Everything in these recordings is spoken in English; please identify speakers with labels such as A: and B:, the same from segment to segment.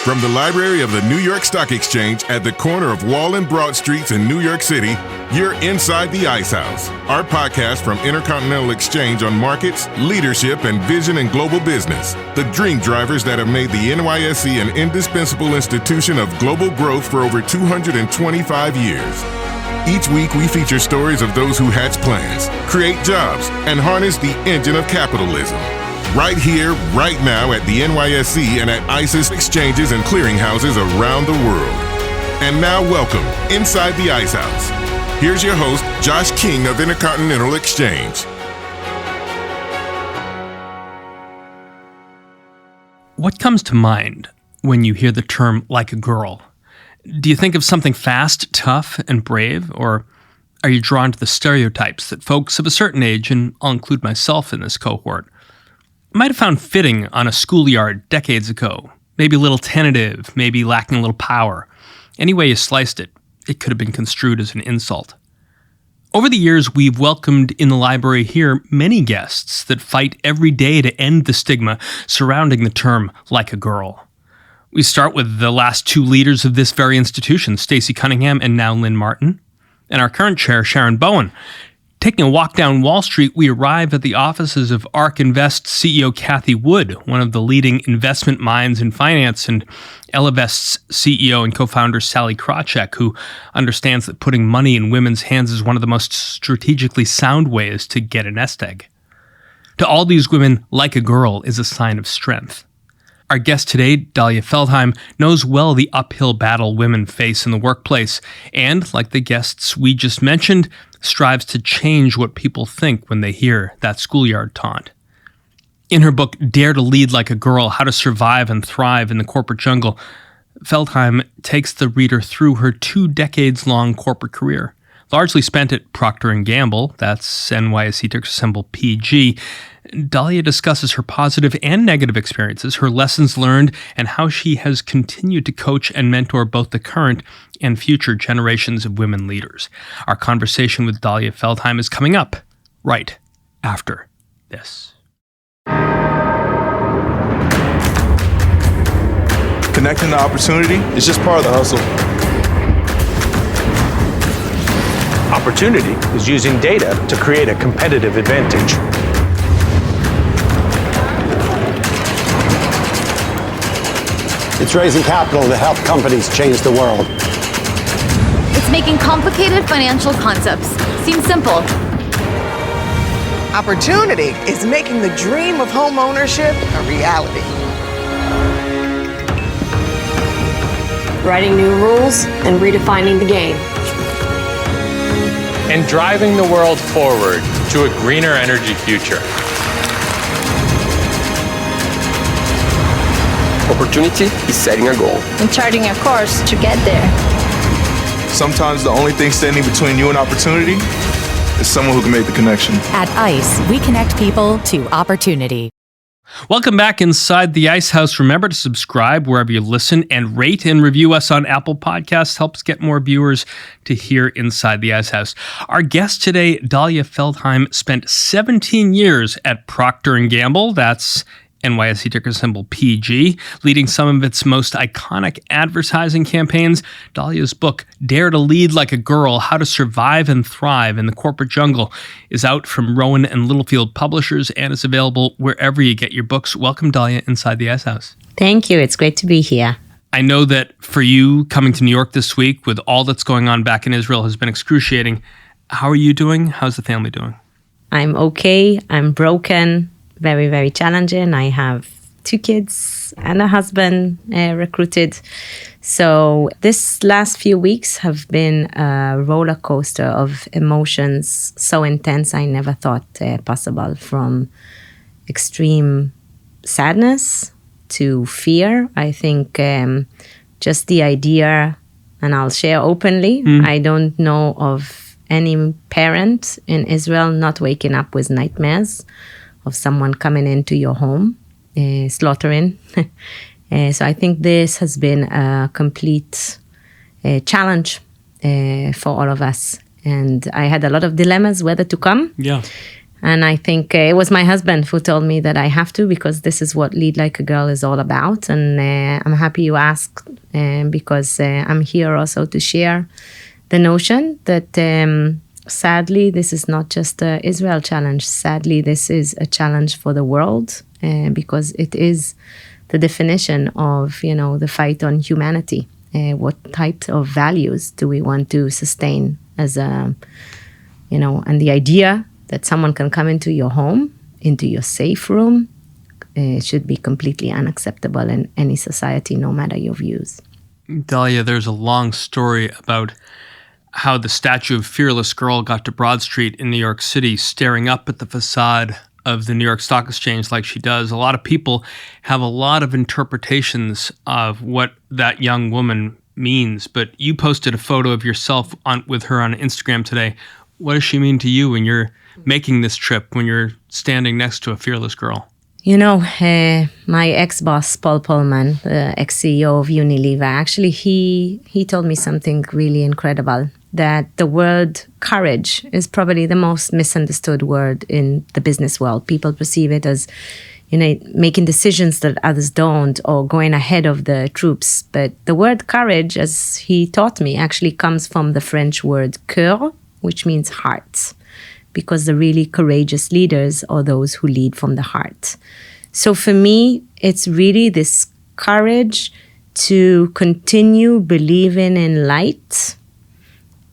A: From the library of the New York Stock Exchange at the corner of Wall and Broad Streets in New York City, you're inside the Ice House, our podcast from Intercontinental Exchange on markets, leadership, and vision in global business. The dream drivers that have made the NYSE an indispensable institution of global growth for over 225 years. Each week, we feature stories of those who hatch plans, create jobs, and harness the engine of capitalism. Right here, right now at the NYSE and at ICE's exchanges and clearinghouses around the world. And now welcome inside the Ice House. Here's your host, Josh King of Intercontinental Exchange.
B: What comes to mind when you hear the term "like a girl"? Do you think of something fast, tough, and brave? Or are you drawn to the stereotypes that folks of a certain age, and I'll include myself in this cohort, might have found fitting on a schoolyard decades ago? Maybe a little tentative, maybe lacking a little power. Any way you sliced it, it could have been construed as an insult. Over the years, we've welcomed in the library here many guests that fight every day to end the stigma surrounding the term "like a girl." We start with the last two leaders of this very institution, Stacey Cunningham and now Lynn Martin, and our current chair, Sharon Bowen. Taking a walk down Wall Street, we arrive at the offices of ARK Invest CEO Cathie Wood, one of the leading investment minds in finance, and Ellevest's CEO and co-founder Sally Krawcheck, who understands that putting money in women's hands is one of the most strategically sound ways to get a nest egg. To all these women, like a girl is a sign of strength. Our guest today, Dalia Feldheim, knows well the uphill battle women face in the workplace and, like the guests we just mentioned, strives to change what people think when they hear that schoolyard taunt. In her book, Dare to Lead Like a Girl, How to Survive and Thrive in the Corporate Jungle, Feldheim takes the reader through her 2 decades-long corporate career, largely spent at Procter & Gamble, that's NYSE ticker symbol PG. Dalia discusses her positive and negative experiences, her lessons learned, and how she has continued to coach and mentor both the current and future generations of women leaders. Our conversation with Dalia Feldheim is coming up right after this.
C: Connecting the opportunity is just part of the hustle.
D: Opportunity is using data to create a competitive advantage.
E: It's raising capital to help companies change the world.
F: It's making complicated financial concepts seem simple.
G: Opportunity is making the dream of home ownership a reality.
H: Writing new rules and redefining the game.
I: And driving the world forward to a greener energy future.
J: Opportunity is setting a goal
K: and charting a course to get there.
C: Sometimes the only thing standing between you and opportunity is someone who can make the connection.
L: At ICE, we connect people to opportunity.
B: Welcome back inside the Ice House. Remember to subscribe wherever you listen and rate and review us on Apple Podcasts. Helps get more viewers to hear Inside the Ice House. Our guest today, Dalia Feldheim, spent 17 years at Procter & Gamble. That's NYSE ticker symbol PG, leading some of its most iconic advertising campaigns. Dalia's book, Dare to Lead Like a Girl, How to Survive and Thrive in the Corporate Jungle, is out from Rowan and Littlefield Publishers and is available wherever you get your books. Welcome, Dalia, inside the Ice House.
M: Thank you. It's great to be here.
B: I know that for you, coming to New York this week with all that's going on back in Israel has been excruciating. How are you doing? How's the family doing?
M: I'm okay. I'm broken. Very, very challenging. I have 2 kids and a husband recruited. So this last few weeks have been a roller coaster of emotions so intense I never thought possible, from extreme sadness to fear. I think just the idea, and I'll share openly, I don't know of any parent in Israel not waking up with nightmares of someone coming into your home, slaughtering. So I think this has been a complete challenge for all of us. And I had a lot of dilemmas whether to come.
B: Yeah.
M: And I think it was my husband who told me that I have to, because this is what Lead Like a Girl is all about. And I'm happy you asked, because I'm here also to share the notion that sadly, this is not just an Israel challenge. Sadly, this is a challenge for the world, because it is the definition of, the fight on humanity. What types of values do we want to sustain as a, and the idea that someone can come into your home, into your safe room, should be completely unacceptable in any society, no matter your views.
B: Dalia, there's a long story about how the statue of Fearless Girl got to Broad Street in New York City, staring up at the facade of the New York Stock Exchange like she does. A lot of people have a lot of interpretations of what that young woman means, but you posted a photo of yourself with her on Instagram today. What does she mean to you when you're making this trip, when you're standing next to a fearless girl?
M: My ex-boss, Paul Pullman, the ex-CEO of Unilever, actually, he told me something really incredible, that the word courage is probably the most misunderstood word in the business world. People perceive it as, making decisions that others don't, or going ahead of the troops. But the word courage, as he taught me, actually comes from the French word cœur, which means heart, because the really courageous leaders are those who lead from the heart. So for me, it's really this courage to continue believing in light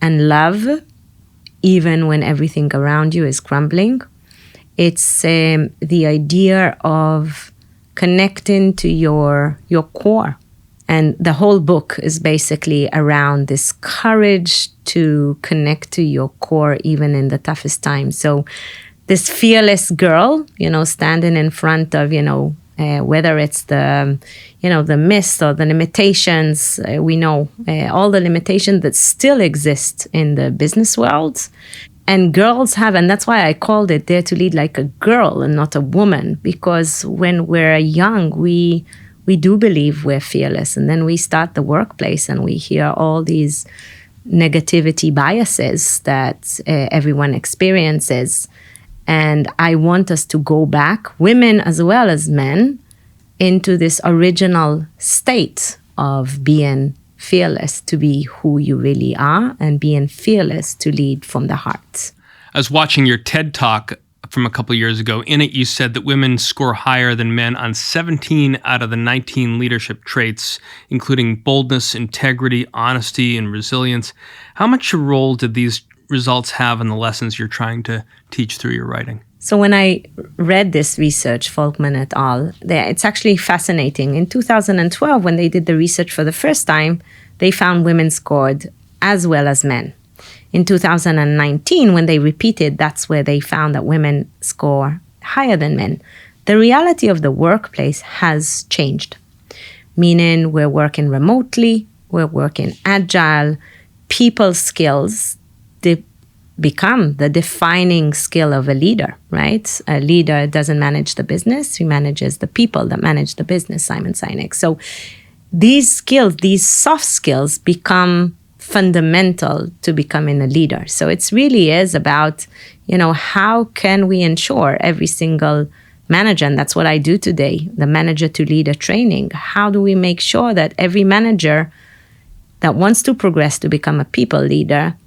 M: and love, even when everything around you is crumbling. It's the idea of connecting to your core. And the whole book is basically around this courage to connect to your core, even in the toughest times. So this fearless girl, standing in front of, whether it's the myths or the limitations, we know all the limitations that still exist in the business world. And girls have, and that's why I called it Dare to Lead Like a Girl and not a woman, because when we're young, we do believe we're fearless. And then we start the workplace and we hear all these negativity biases that everyone experiences. And I want us to go back, women as well as men, into this original state of being fearless, to be who you really are, and being fearless to lead from the heart.
B: I was watching your TED Talk from a couple of years ago. In it, you said that women score higher than men on 17 out of the 19 leadership traits, including boldness, integrity, honesty, and resilience. How much a role did these results have in the lessons you're trying to teach through your writing?
M: So when I read this research, Folkman et al., it's actually fascinating. In 2012, when they did the research for the first time, they found women scored as well as men. In 2019, when they repeated, that's where they found that women score higher than men. The reality of the workplace has changed, meaning we're working remotely, we're working agile, people skills become the defining skill of a leader, right? A leader doesn't manage the business, he manages the people that manage the business, Simon Sinek. So these skills, these soft skills, become fundamental to becoming a leader. So it really is about, how can we ensure every single manager, and that's what I do today, the manager to leader training. How do we make sure that every manager that wants to progress to become a people leader,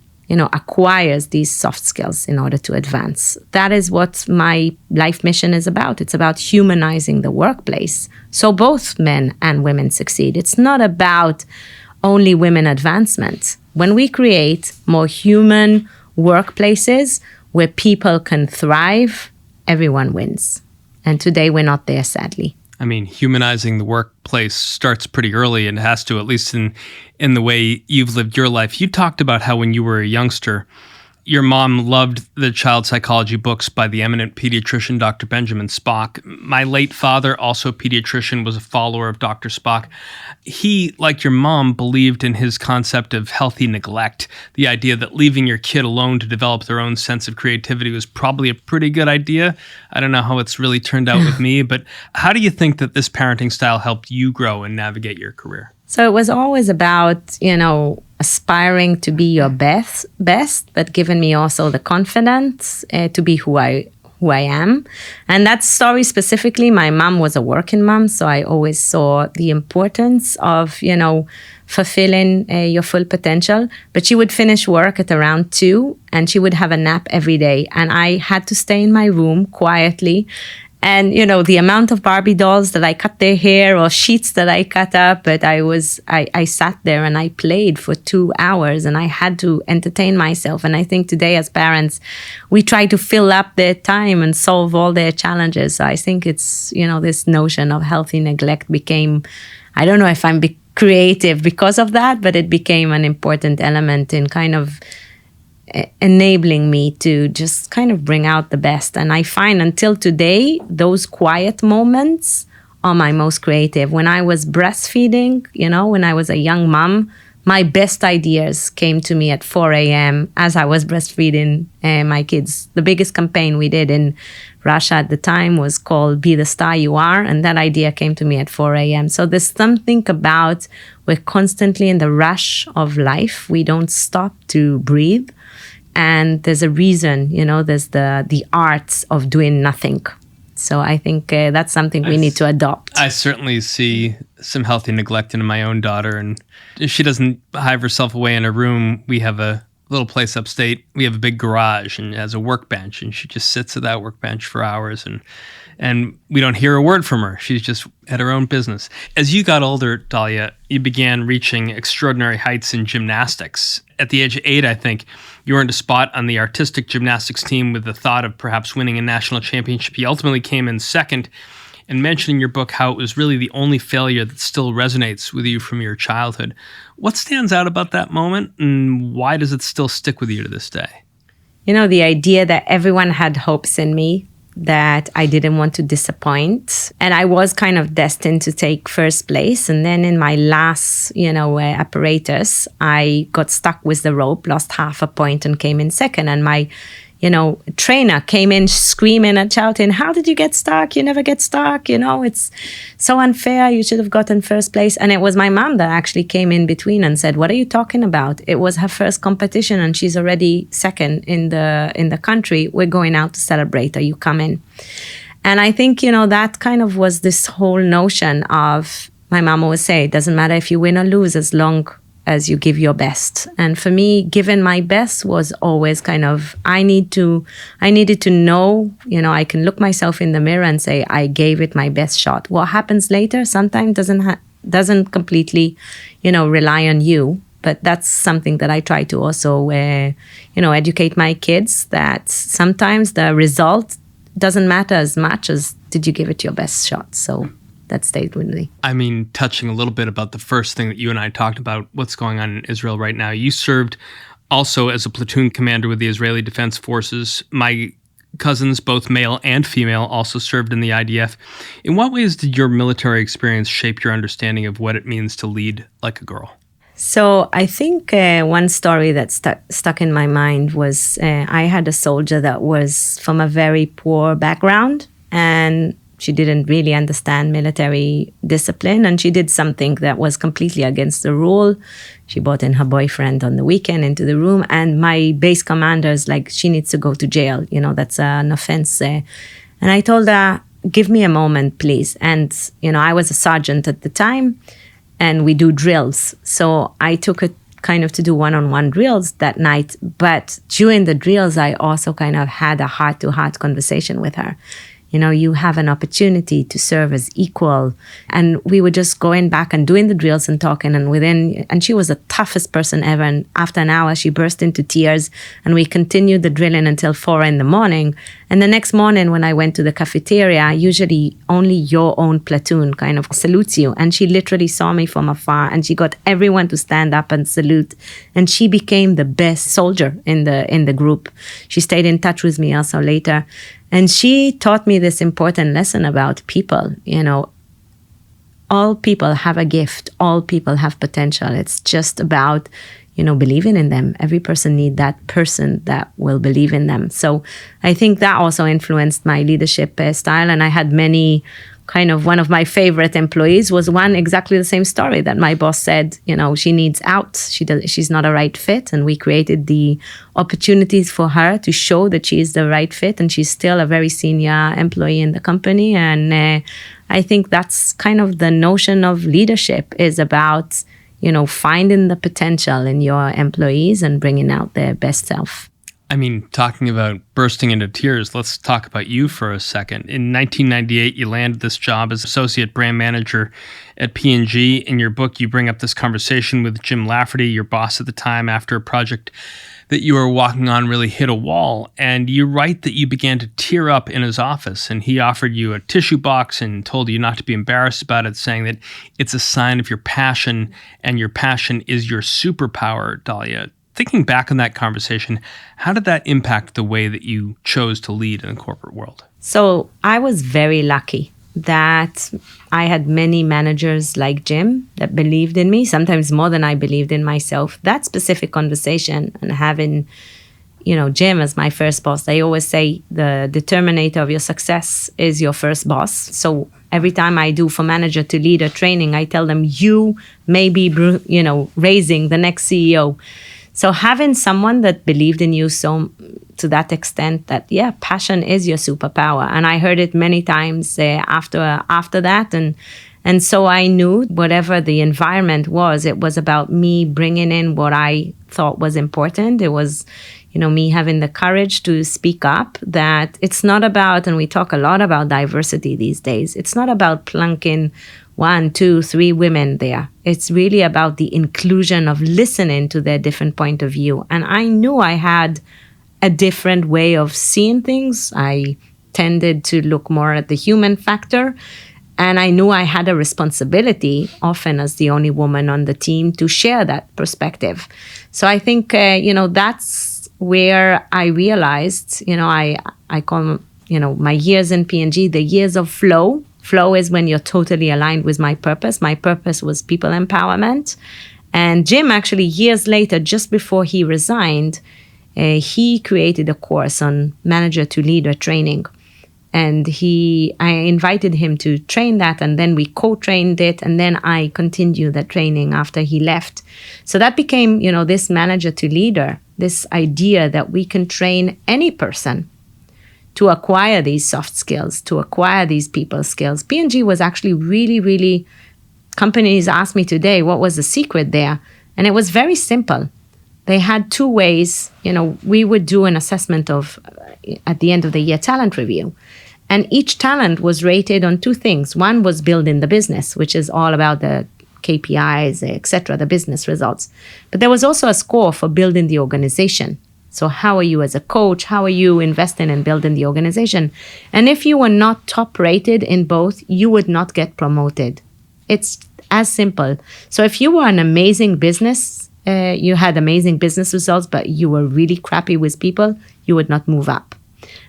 M: acquires these soft skills in order to advance? That is what my life mission is about. It's about humanizing the workplace so both men and women succeed. It's not about only women advancement. When we create more human workplaces where people can thrive, everyone wins. And today we're not there, sadly.
B: I mean, humanizing the workplace starts pretty early and has to, at least in the way you've lived your life. You talked about how when you were a youngster, your mom loved the child psychology books by the eminent pediatrician, Dr. Benjamin Spock. My late father, also a pediatrician, was a follower of Dr. Spock. He, like your mom, believed in his concept of healthy neglect, the idea that leaving your kid alone to develop their own sense of creativity was probably a pretty good idea. I don't know how it's really turned out with me, but how do you think that this parenting style helped you grow and navigate your career?
M: So it was always about, aspiring to be your best, but giving me also the confidence to be who I who I am. And that story specifically, my mom was a working mom, so I always saw the importance of, fulfilling your full potential. But she would finish work at around 2 and she would have a nap every day. And I had to stay in my room quietly. And, the amount of Barbie dolls that I cut their hair or sheets that I cut up, but I sat there and I played for 2 hours and I had to entertain myself. And I think today as parents, we try to fill up their time and solve all their challenges. So I think it's, this notion of healthy neglect became, I don't know if I'm creative because of that, but it became an important element in kind of enabling me to just kind of bring out the best. And I find until today, those quiet moments are my most creative. When I was breastfeeding, when I was a young mom, my best ideas came to me at 4 a.m. as I was breastfeeding my kids. The biggest campaign we did in Russia at the time was called Be the Star You Are. And that idea came to me at 4 a.m. So there's something about we're constantly in the rush of life. We don't stop to breathe. And there's a reason, there's the art of doing nothing. So I think that's something we need to adopt.
B: I certainly see some healthy neglect in my own daughter. And if she doesn't hive herself away in a room, we have a little place upstate. We have a big garage and has a workbench. And she just sits at that workbench for hours. And we don't hear a word from her. She's just at her own business. As you got older, Dalia, you began reaching extraordinary heights in gymnastics. At the age of 8, I think, you earned a spot on the artistic gymnastics team with the thought of perhaps winning a national championship. You ultimately came in second, and mentioned in your book how it was really the only failure that still resonates with you from your childhood. What stands out about that moment, and why does it still stick with you to this day?
M: The idea that everyone had hopes in me, that I didn't want to disappoint. And I was kind of destined to take first place. And then in my last, apparatus, I got stuck with the rope, lost half a point and came in second. And my, trainer came in screaming and shouting, "How did you get stuck? You never get stuck. It's so unfair. You should have gotten first place." And it was my mom that actually came in between and said, "What are you talking about? It was her first competition and she's already second in the country. We're going out to celebrate. Are you coming?" And I think, that kind of was this whole notion of, my mom always say, it doesn't matter if you win or lose as long as you give your best. And for me, giving my best was always kind of, I needed to know, I can look myself in the mirror and say, I gave it my best shot. What happens later sometimes doesn't completely, rely on you. But that's something that I try to also, educate my kids, that sometimes the result doesn't matter as much as did you give it your best shot. So that stayed with me.
B: I mean, touching a little bit about the first thing that you and I talked about, what's going on in Israel right now. You served also as a platoon commander with the Israeli Defense Forces. My cousins, both male and female, also served in the IDF. In what ways did your military experience shape your understanding of what it means to lead like a girl?
M: So I think one story that stuck in my mind was I had a soldier that was from a very poor background, and she didn't really understand military discipline, and she did something that was completely against the rule. She brought in her boyfriend on the weekend into the room, and my base commander is like, she needs to go to jail. That's an offense. And I told her, give me a moment, please. And, I was a sergeant at the time, and we do drills. So I took her kind of to do one-on-one drills that night. But during the drills, I also kind of had a heart-to-heart conversation with her. You have an opportunity to serve as equal. And we were just going back and doing the drills and talking. And she was the toughest person ever. And after an hour, she burst into tears. And we continued the drilling until 4 a.m. And the next morning, when I went to the cafeteria, usually only your own platoon kind of salutes you. And she literally saw me from afar. And she got everyone to stand up and salute. And she became the best soldier in the group. She stayed in touch with me also later. And she taught me this important lesson about people. All people have a gift. All people have potential. It's just about, believing in them. Every person needs that person that will believe in them. So I think that also influenced my leadership style. And I had many kind of one of my favorite employees was one exactly the same story, that my boss said, she needs out. She's not a right fit. And we created the opportunities for her to show that she is the right fit. And she's still a very senior employee in the company. And I think that's kind of the notion of leadership, is about, finding the potential in your employees and bringing out their best self.
B: I mean, talking about bursting into tears, let's talk about you for a second. In 1998, you landed this job as associate brand manager at P&G. In your book, you bring up this conversation with Jim Lafferty, your boss at the time, after a project that you were walking on really hit a wall. And you write that you began to tear up in his office, and he offered you a tissue box and told you not to be embarrassed about it, saying that it's a sign of your passion, and your passion is your superpower, Dalia. Thinking back on that conversation, how did that impact the way that you chose to lead in the corporate world?
M: So I was very lucky that I had many managers like Jim that believed in me, sometimes more than I believed in myself. That specific conversation and having, Jim as my first boss, they always say the determinator of your success is your first boss. So every time I do for manager to leader training, I tell them, you may be, raising the next CEO. So having someone that believed in you so to that extent that, passion is your superpower. And I heard it many times after that. And so I knew whatever the environment was, it was about me bringing in what I thought was important. It was, me having the courage to speak up, that it's not about, and we talk a lot about diversity these days, it's not about plunking 1, 2, 3 women there. It's really about the inclusion of listening to their different point of view. And I knew I had a different way of seeing things. I tended to look more at the human factor. And I knew I had a responsibility, often as the only woman on the team, to share that perspective. So I think, that's where I realized, I call, my years in P&G, the years of flow. Flow is when you're totally aligned with my purpose. My purpose was people empowerment. And Jim, actually, years later, just before he resigned, he created a course on manager to leader training. And I invited him to train that, and then we co-trained it, and then I continued the training after he left. So that became, this manager to leader, this idea that we can train any person to acquire these soft skills, to acquire these people skills. P&G was actually really, really, companies ask me today, what was the secret there? And it was very simple. They had 2 ways, we would do an assessment of, at the end of the year, talent review. And each talent was rated on 2 things. One was building the business, which is all about the KPIs, etc., the business results. But there was also a score for building the organization. So how are you as a coach? How are you investing in building the organization? And if you were not top rated in both, you would not get promoted. It's as simple. So if you were an amazing business, you had amazing business results, but you were really crappy with people, you would not move up.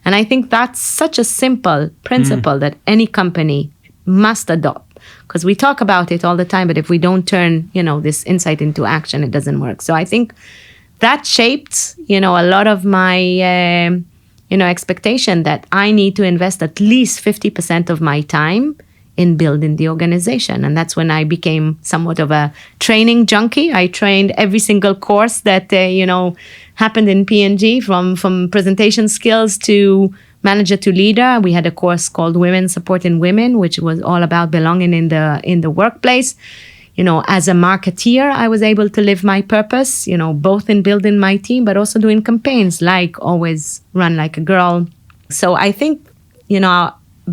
M: And I think that's such a simple principle that any company must adopt. Because we talk about it all the time, but if we don't turn, this insight into action, it doesn't work. So I think that shaped, a lot of my, expectation that I need to invest at least 50% of my time in building the organization. And that's when I became somewhat of a training junkie. I trained every single course that, happened in P&G, from presentation skills to manager to leader. We had a course called Women Supporting Women, which was all about belonging in the workplace. As a marketeer, I was able to live my purpose, both in building my team, but also doing campaigns like Always Run Like a Girl. So I think,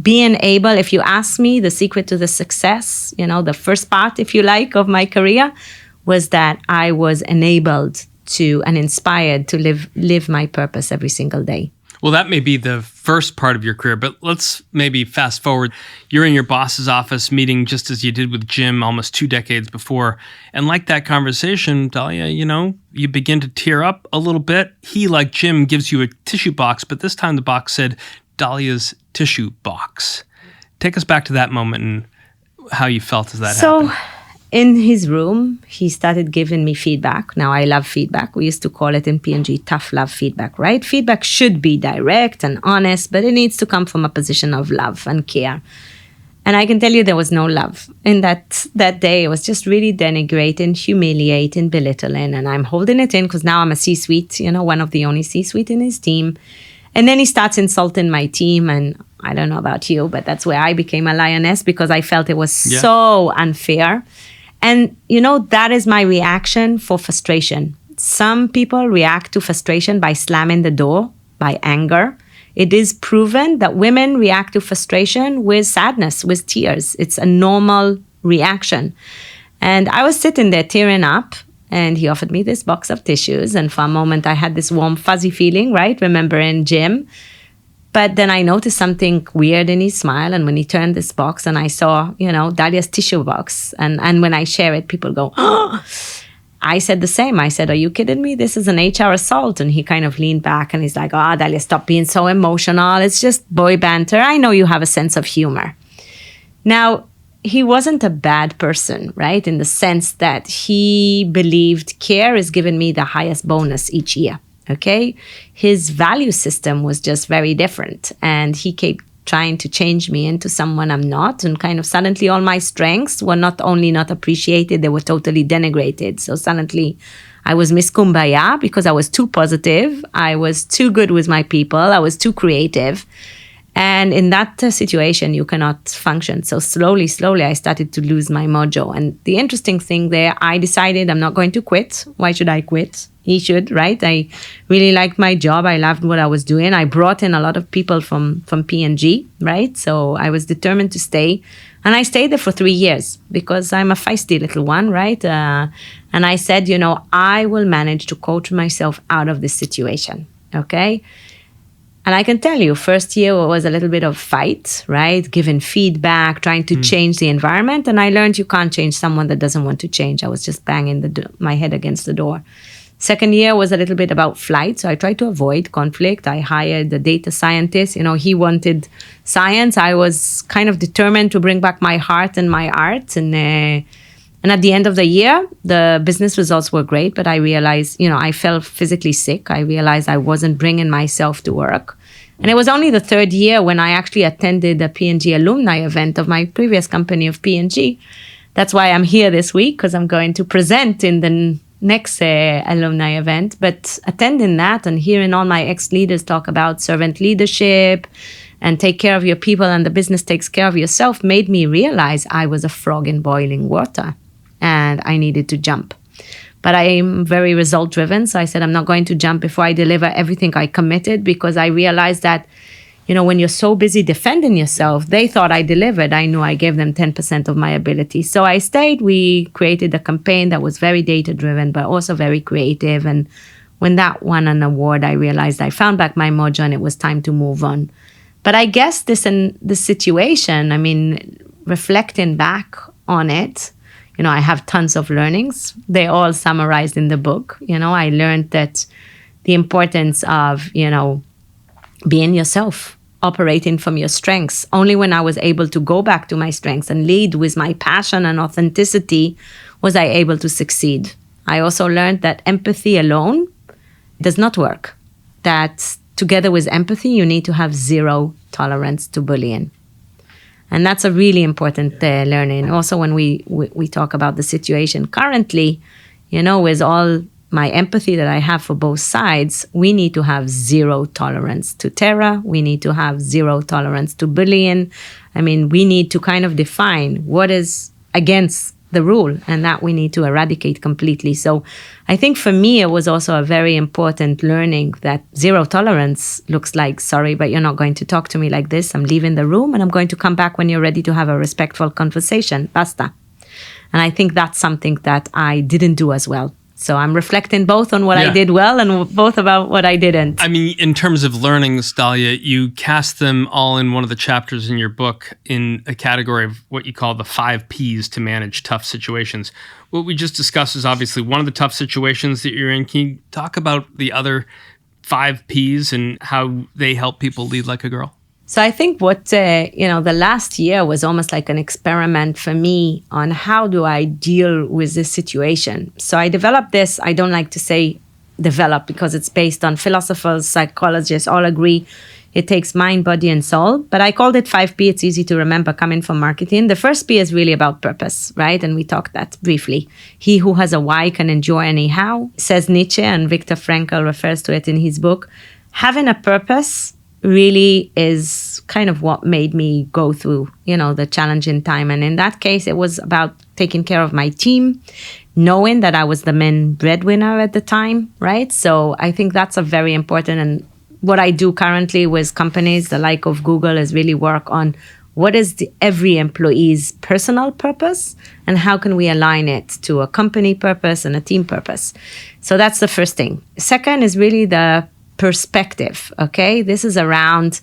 M: being able, if you ask me the secret to the success, the first part, if you like, of my career was that I was enabled to and inspired to live my purpose every single day.
B: Well, that may be the first part of your career, but let's maybe fast forward. You're in your boss's office meeting just as you did with Jim almost 2 decades before. And like that conversation, Dalia, you begin to tear up a little bit. He, like Jim, gives you a tissue box, but this time the box said Dalia's tissue box. Take us back to that moment and how you felt as that happened.
M: In his room, he started giving me feedback. Now, I love feedback. We used to call it in P&G tough love feedback, right? Feedback should be direct and honest, but it needs to come from a position of love and care. And I can tell you there was no love in that day. It was just really denigrating, humiliating, belittling. And I'm holding it in because now I'm a C-suite, one of the only C-suite in his team. And then he starts insulting my team. And I don't know about you, but that's where I became a lioness because I felt it was so unfair. And, that is my reaction for frustration. Some people react to frustration by slamming the door, by anger. It is proven that women react to frustration with sadness, with tears. It's a normal reaction. And I was sitting there tearing up, and he offered me this box of tissues. And for a moment, I had this warm, fuzzy feeling, right? Remembering Jim. But then I noticed something weird in his smile. And when he turned this box and I saw, Dalia's tissue box. And when I share it, people go, oh. I said the same. I said, are you kidding me? This is an HR assault. And he kind of leaned back and he's like, oh, Dalia, stop being so emotional. It's just boy banter. I know you have a sense of humor. Now, he wasn't a bad person, right? In the sense that he believed care is giving me the highest bonus each year, okay? His value system was just very different. And he kept trying to change me into someone I'm not. And kind of suddenly all my strengths were not only not appreciated, they were totally denigrated. So suddenly I was Miss Kumbaya because I was too positive. I was too good with my people. I was too creative. And in that situation, you cannot function. So slowly, I started to lose my mojo. And the interesting thing there, I decided I'm not going to quit. Why should I quit? He should, right? I really liked my job. I loved what I was doing. I brought in a lot of people from P&G, right? So I was determined to stay. And I stayed there for 3 years because I'm a feisty little one, right? And I said, I will manage to coach myself out of this situation, okay? And I can tell you, first year was a little bit of fight, right? Giving feedback, trying to change the environment. And I learned you can't change someone that doesn't want to change. I was just banging my head against the door. Second year was a little bit about flight. So I tried to avoid conflict. I hired a data scientist. He wanted science. I was kind of determined to bring back my heart and my art. And at the end of the year, the business results were great. But I realized, I felt physically sick. I realized I wasn't bringing myself to work. And it was only the third year when I actually attended a P&G alumni event of my previous company of P&G. That's why I'm here this week, because I'm going to present in the next alumni event. But attending that and hearing all my ex-leaders talk about servant leadership and take care of your people and the business takes care of yourself made me realize I was a frog in boiling water and I needed to jump. But I am very result driven. So I said, I'm not going to jump before I deliver everything I committed, because I realized that, when you're so busy defending yourself, they thought I delivered. I knew I gave them 10% of my ability. So I stayed. We created a campaign that was very data driven, but also very creative. And when that won an award, I realized I found back my mojo and it was time to move on. But I guess this situation, reflecting back on it, I have tons of learnings. They're all summarized in the book. I learned that the importance of, being yourself, operating from your strengths. Only when I was able to go back to my strengths and lead with my passion and authenticity was I able to succeed. I also learned that empathy alone does not work. That together with empathy, you need to have zero tolerance to bullying. And that's a really important learning. Also, when we talk about the situation currently, with all my empathy that I have for both sides, we need to have zero tolerance to terror. We need to have zero tolerance to bullying. We need to kind of define what is against the rule, and that we need to eradicate completely. So I think for me, it was also a very important learning that zero tolerance looks like, sorry, but you're not going to talk to me like this. I'm leaving the room and I'm going to come back when you're ready to have a respectful conversation. Basta. And I think that's something that I didn't do as well. So I'm reflecting both on what I did well and both about what I didn't.
B: In terms of learnings, Dalia, you cast them all in one of the chapters in your book in a category of what you call the 5 Ps to manage tough situations. What we just discussed is obviously one of the tough situations that you're in. Can you talk about the other 5 Ps and how they help people lead like a girl?
M: So I think what, the last year was almost like an experiment for me on how do I deal with this situation. So I developed this, I don't like to say develop because it's based on philosophers, psychologists all agree, It takes mind, body, and soul. But I called it 5P. It's easy to remember coming from marketing. The first P is really about purpose, right? And we talked that briefly. He who has a why can endure any how, says Nietzsche, and Viktor Frankl refers to it in his book. Having a purpose really is kind of what made me go through, the challenging time. And in that case, it was about taking care of my team, knowing that I was the main breadwinner at the time, right? So I think that's a very important, and what I do currently with companies, the like of Google, is really work on what is every employee's personal purpose and how can we align it to a company purpose and a team purpose. So that's the first thing. Second is really the perspective, okay? This is around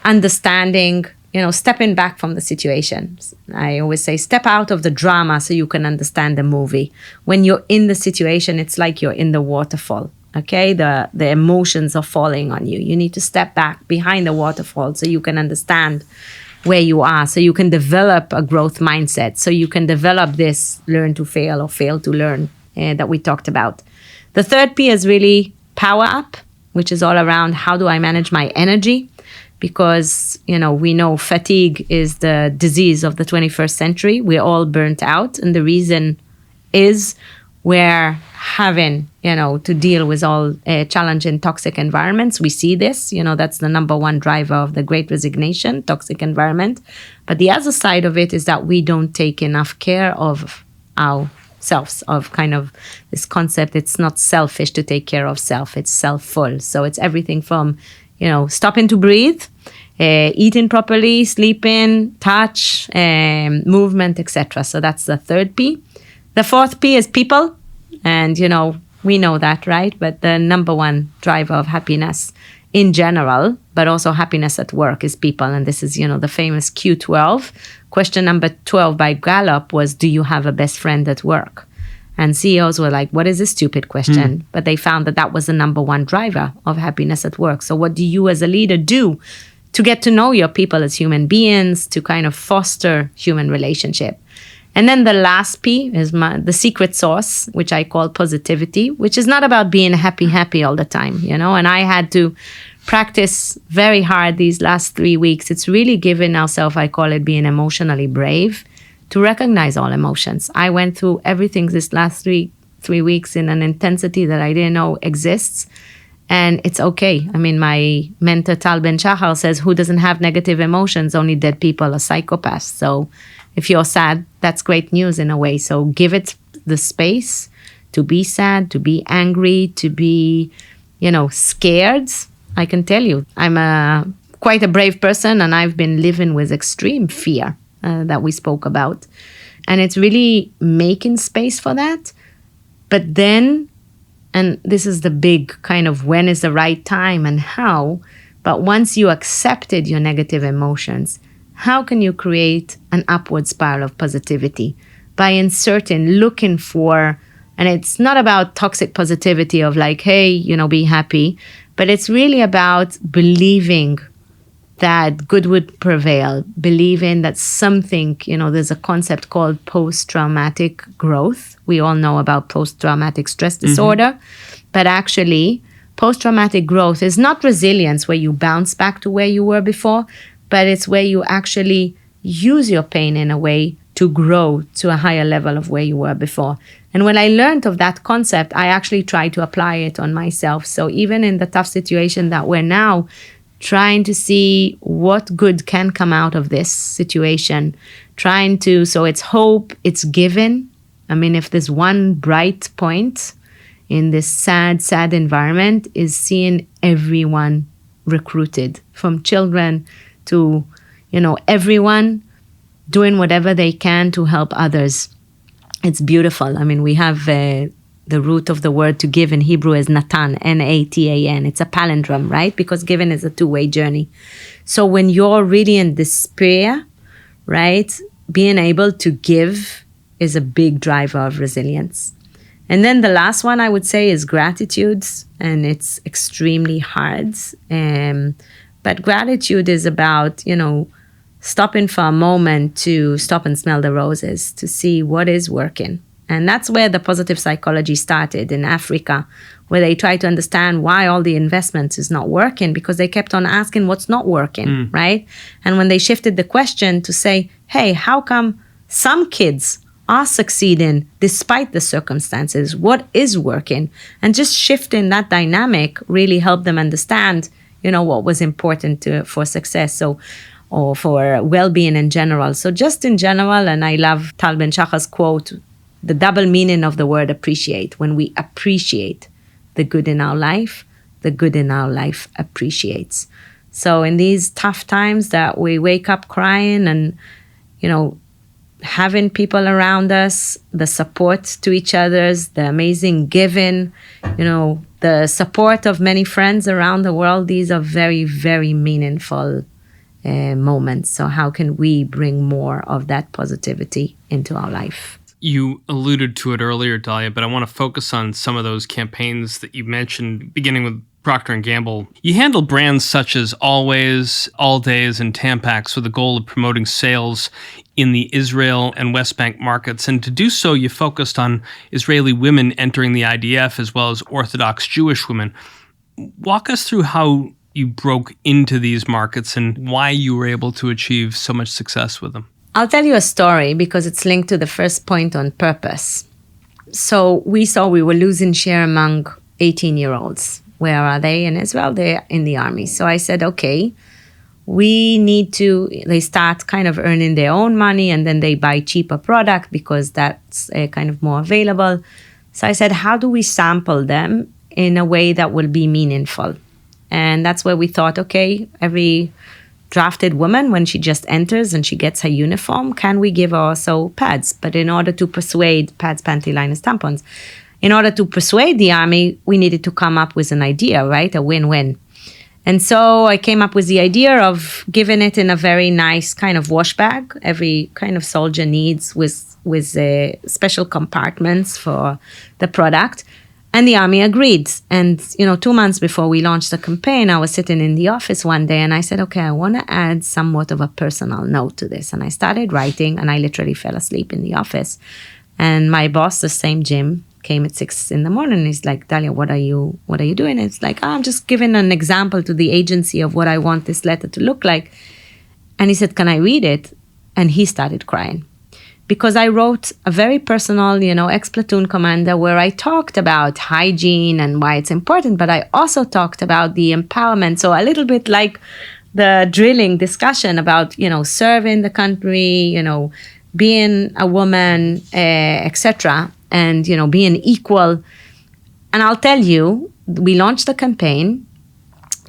M: understanding, stepping back from the situation. I always say step out of the drama so you can understand the movie. When you're in the situation, it's like you're in the waterfall. Okay, the emotions are falling on you. You need to step back behind the waterfall so you can understand where you are, so you can develop a growth mindset, so you can develop this learn to fail or fail to learn that we talked about. The third P is really power up, which is all around how do I manage my energy? Because, we know fatigue is the disease of the 21st century. We're all burnt out. And the reason is we're having, to deal with all challenging toxic environments. We see this, that's the number one driver of the Great Resignation, toxic environment. But the other side of it is that we don't take enough care of ourselves, of kind of this concept. It's not selfish to take care of self, it's self-full. So it's everything from, stopping to breathe, eating properly, sleeping, touch, movement, etc. So that's the third P. The fourth P is people. And, we know that, right? But the number one driver of happiness in general, but also happiness at work, is people. And this is, the famous Q12. Question number 12 by Gallup was, do you have a best friend at work? And CEOs were like, what is this stupid question? But they found that that was the number one driver of happiness at work. So what do you as a leader do to get to know your people as human beings, to kind of foster human relationship? And then the last P is the secret sauce, which I call positivity, which is not about being happy all the time, And I had to practice very hard these last 3 weeks. It's really giving ourselves, I call it being emotionally brave, to recognize all emotions. I went through everything this last three weeks in an intensity that I didn't know exists. And it's okay. I mean, my mentor Tal Ben Shahar says, who doesn't have negative emotions? Only dead people are psychopaths. So if you're sad, that's great news in a way. So give it the space to be sad, to be angry, to be, scared. I can tell you, I'm quite a brave person, and I've been living with extreme fear that we spoke about. And it's really making space for that. But then, and this is the big kind of when is the right time and how, but once you accepted your negative emotions, how can you create an upward spiral of positivity? By looking for, and it's not about toxic positivity of like, hey, be happy, but it's really about believing that good would prevail, believing that something, there's a concept called post-traumatic growth. We all know about post-traumatic stress disorder, but actually post-traumatic growth is not resilience where you bounce back to where you were before, but it's where you actually use your pain in a way to grow to a higher level of where you were before. And when I learned of that concept, I actually tried to apply it on myself. So even in the tough situation that we're now, trying to see what good can come out of this situation, so it's hope, it's giving. I mean, if there's one bright point in this sad environment is seeing everyone recruited, from children to, everyone doing whatever they can to help others. It's beautiful. I mean, we have the root of the word to give in Hebrew is Natan, N-A-T-A-N. It's a palindrome, right? Because giving is a two-way journey. So when you're really in despair, right, being able to give is a big driver of resilience. And then the last one I would say is gratitude, and it's extremely hard. But gratitude is about, stopping for a moment to stop and smell the roses, to see what is working. And that's where the positive psychology started in Africa, where they try to understand why all the investments is not working, because they kept on asking what's not working, right? And when they shifted the question to say, hey, how come some kids are succeeding despite the circumstances? What is working? And just shifting that dynamic really helped them understand, what was important for success. Or for well-being in general. So just in general, and I love Tal Ben Shacha's quote, the double meaning of the word appreciate. When we appreciate the good in our life, the good in our life appreciates. So in these tough times that we wake up crying and, having people around us, the support to each other's, the amazing giving, the support of many friends around the world, these are very, very meaningful moments. So how can we bring more of that positivity into our life?
B: You alluded to it earlier, Dalia, but I want to focus on some of those campaigns that you mentioned, beginning with Procter & Gamble. You handle brands such as Always, All Days, and Tampax with the goal of promoting sales in the Israel and West Bank markets. And to do so, you focused on Israeli women entering the IDF as well as Orthodox Jewish women. Walk us through how you broke into these markets and why you were able to achieve so much success with them.
M: I'll tell you a story because it's linked to the first point on purpose. So we saw we were losing share among 18-year-olds. Where are they in Israel? They're in the army. So I said, okay, they start kind of earning their own money and then they buy cheaper product because that's kind of more available. So I said, how do we sample them in a way that will be meaningful? And that's where we thought, okay, every drafted woman, when she just enters and she gets her uniform, can we give her also pads? But in order to persuade pads, panty liners, tampons, in order to persuade the army, we needed to come up with an idea, right? A win-win. And so I came up with the idea of giving it in a very nice kind of wash bag. Every kind of soldier needs with special compartments for the product. And the army agreed. And, 2 months before we launched the campaign, I was sitting in the office one day and I said, okay, I want to add somewhat of a personal note to this. And I started writing and I literally fell asleep in the office. And my boss, the same Jim, came at 6 a.m. He's like, Dalia, what are you doing? It's like, I'm just giving an example to the agency of what I want this letter to look like. And he said, can I read it? And he started crying. Because I wrote a very personal, ex-platoon commander where I talked about hygiene and why it's important, but I also talked about the empowerment. So a little bit like the drilling discussion about, serving the country, being a woman, etc., and, being equal. And I'll tell you, we launched the campaign.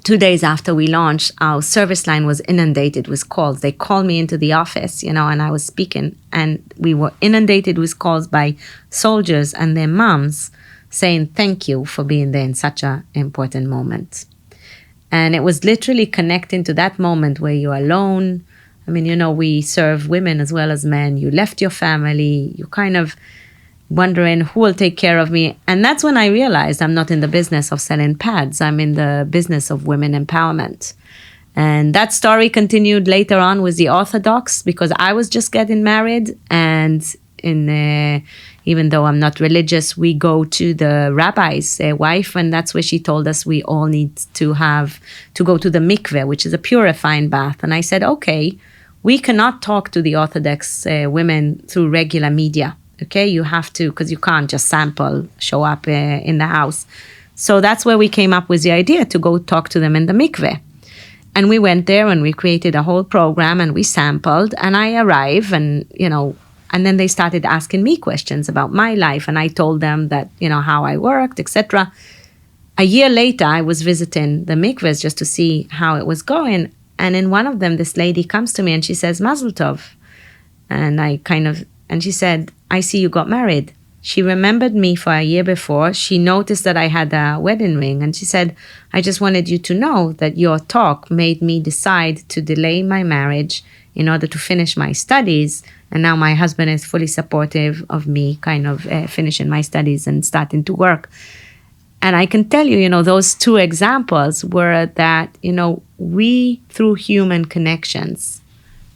M: 2 days after we launched, our service line was inundated with calls. They called me into the office, and I was speaking, and we were inundated with calls by soldiers and their moms saying, thank you for being there in such an important moment. And it was literally connecting to that moment where you're alone. I mean, we serve women as well as men. You left your family. You kind of wondering who will take care of me. And that's when I realized I'm not in the business of selling pads. I'm in the business of women empowerment. And that story continued later on with the Orthodox because I was just getting married. And even though I'm not religious, we go to the rabbi's wife. And that's where she told us we all need to go to the mikveh, which is a purifying bath. And I said, okay, we cannot talk to the Orthodox women through regular media. Okay, you have to, because you can't just show up in the house. So that's where we came up with the idea to go talk to them in the mikveh. And we went there and we created a whole program and we sampled. And I arrived and, and then they started asking me questions about my life. And I told them that, how I worked, etc. A year later, I was visiting the mikvehs just to see how it was going. And in one of them, this lady comes to me and she says, Mazel Tov. And she said, I see you got married. She remembered me for a year before. She noticed that I had a wedding ring. And she said, I just wanted you to know that your talk made me decide to delay my marriage in order to finish my studies. And now my husband is fully supportive of me finishing my studies and starting to work. And I can tell you, those two examples were that, we, through human connections,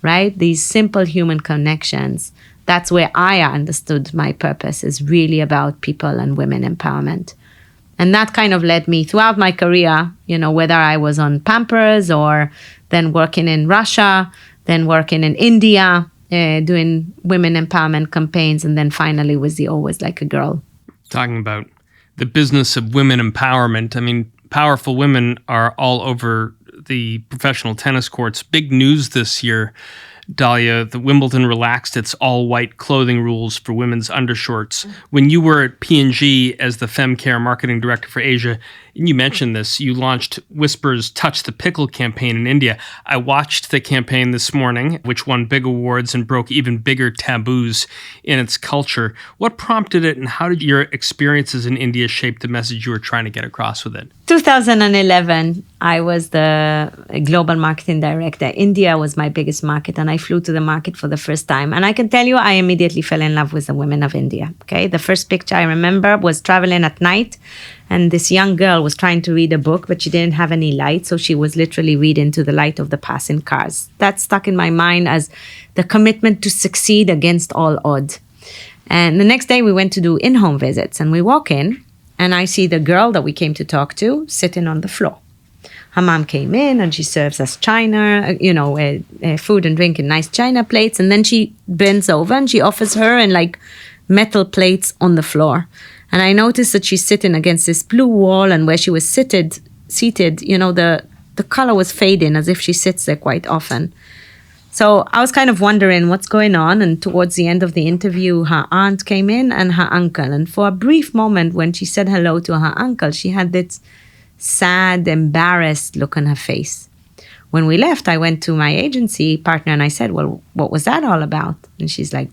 M: right? These simple human connections that's where I understood my purpose is really about people and women empowerment. And that kind of led me throughout my career, whether I was on Pampers or then working in Russia, then working in India, doing women empowerment campaigns, and then finally was the Always Like a Girl.
B: Talking about the business of women empowerment, I mean, powerful women are all over the professional tennis courts. Big news this year, Dalia, the Wimbledon relaxed its all-white clothing rules for women's undershorts. When you were at P&G as the FemCare marketing director for Asia, and you mentioned this, you launched Whisper's Touch the Pickle campaign in India. I watched the campaign this morning, which won big awards and broke even bigger taboos in its culture. What prompted it, and how did your experiences in India shape the message you were trying to get across with it?
M: 2011, I was the global marketing director. India was my biggest market, and I flew to the market for the first time. And I can tell you, I immediately fell in love with the women of India. Okay, the first picture I remember was traveling at night, and this young girl was trying to read a book, but she didn't have any light, so she was literally reading to the light of the passing cars. That stuck in my mind as the commitment to succeed against all odds. And the next day we went to do in-home visits, and we walk in, and I see the girl that we came to talk to sitting on the floor. Her mom came in, and she serves us china, food and drink in nice china plates, and then she bends over and she offers her in like metal plates on the floor. And I noticed that she's sitting against this blue wall, and where she was seated, the color was fading as if she sits there quite often. So I was kind of wondering what's going on. And towards the end of the interview, her aunt came in and her uncle. And for a brief moment, when she said hello to her uncle, she had this sad, embarrassed look on her face. When we left, I went to my agency partner and I said, well, what was that all about? And she's like,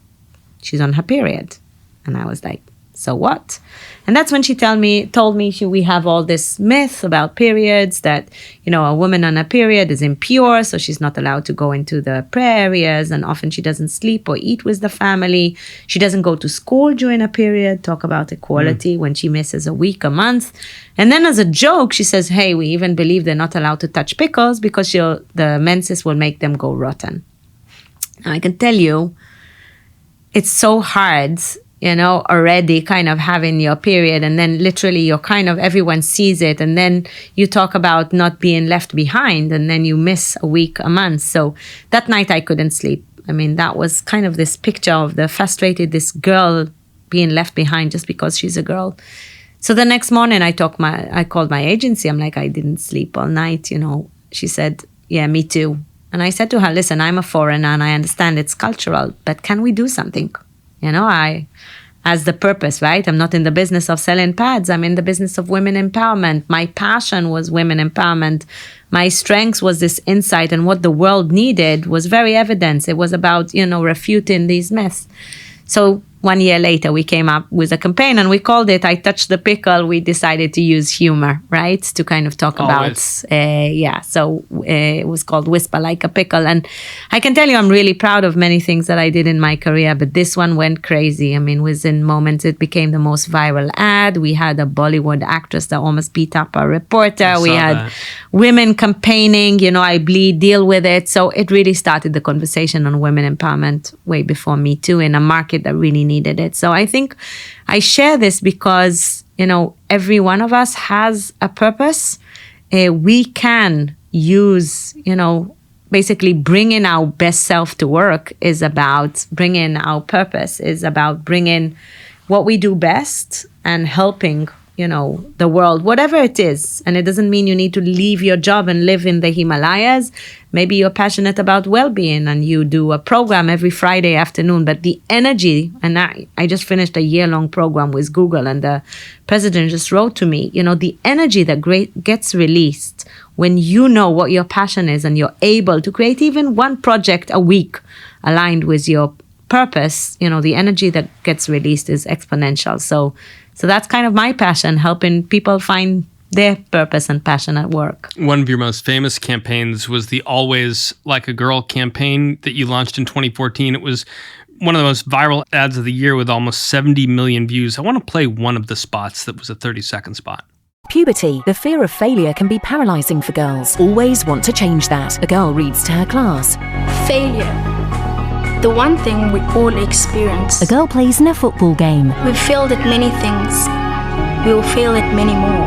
M: she's on her period. And I was like, so what? And that's when she told me we have all this myth about periods, that, a woman on a period is impure, so she's not allowed to go into the prayer areas, and often she doesn't sleep or eat with the family. She doesn't go to school during a period. Talk about equality when she misses a week, a month. And then as a joke, she says, hey, we even believe they're not allowed to touch pickles because the menses will make them go rotten. Now, I can tell you, it's so hard, already kind of having your period, and then literally everyone sees it, and then you talk about not being left behind, and then you miss a week, a month. So that night I couldn't sleep. I mean, that was kind of this picture of this girl being left behind just because she's a girl. So the next morning I called my agency. I'm like, I didn't sleep all night, She said, yeah, me too. And I said to her, listen, I'm a foreigner and I understand it's cultural, but can we do something? As the purpose, right? I'm not in the business of selling pads. I'm in the business of women empowerment. My passion was women empowerment. My strength was this insight, and what the world needed was very evident. It was about, refuting these myths. So 1 year later, we came up with a campaign, and we called it I Touched the Pickle. We decided to use humor, right? To kind of talk about, So it was called Whisper Like a Pickle. And I can tell you, I'm really proud of many things that I did in my career, but this one went crazy. I mean, within moments, it became the most viral ad. We had a Bollywood actress that almost beat up a reporter. We had women campaigning, I bleed, deal with it. So it really started the conversation on women empowerment way before Me Too, in a market that really needed it. So I think I share this because, every one of us has a purpose. We can use, basically bringing our best self to work is about bringing our purpose, is about bringing what we do best and helping, the world, whatever it is. And it doesn't mean you need to leave your job and live in the Himalayas. Maybe you're passionate about well-being and you do a program every Friday afternoon, but the energy, and I just finished a year-long program with Google, and the president just wrote to me, the energy that gets released when you know what your passion is and you're able to create even one project a week aligned with your purpose, the energy that gets released is exponential. So that's kind of my passion, helping people find their purpose and passion at work.
B: One of your most famous campaigns was the Always Like a Girl campaign that you launched in 2014. It was one of the most viral ads of the year with almost 70 million views. I want to play one of the spots that was a 30-second spot.
L: Puberty, the fear of failure can be paralyzing for girls. Always want to change that. A girl reads to her class.
K: Failure. the one thing we all experience.
L: A girl plays in a football game.
K: We've failed at many things. We will fail at many more.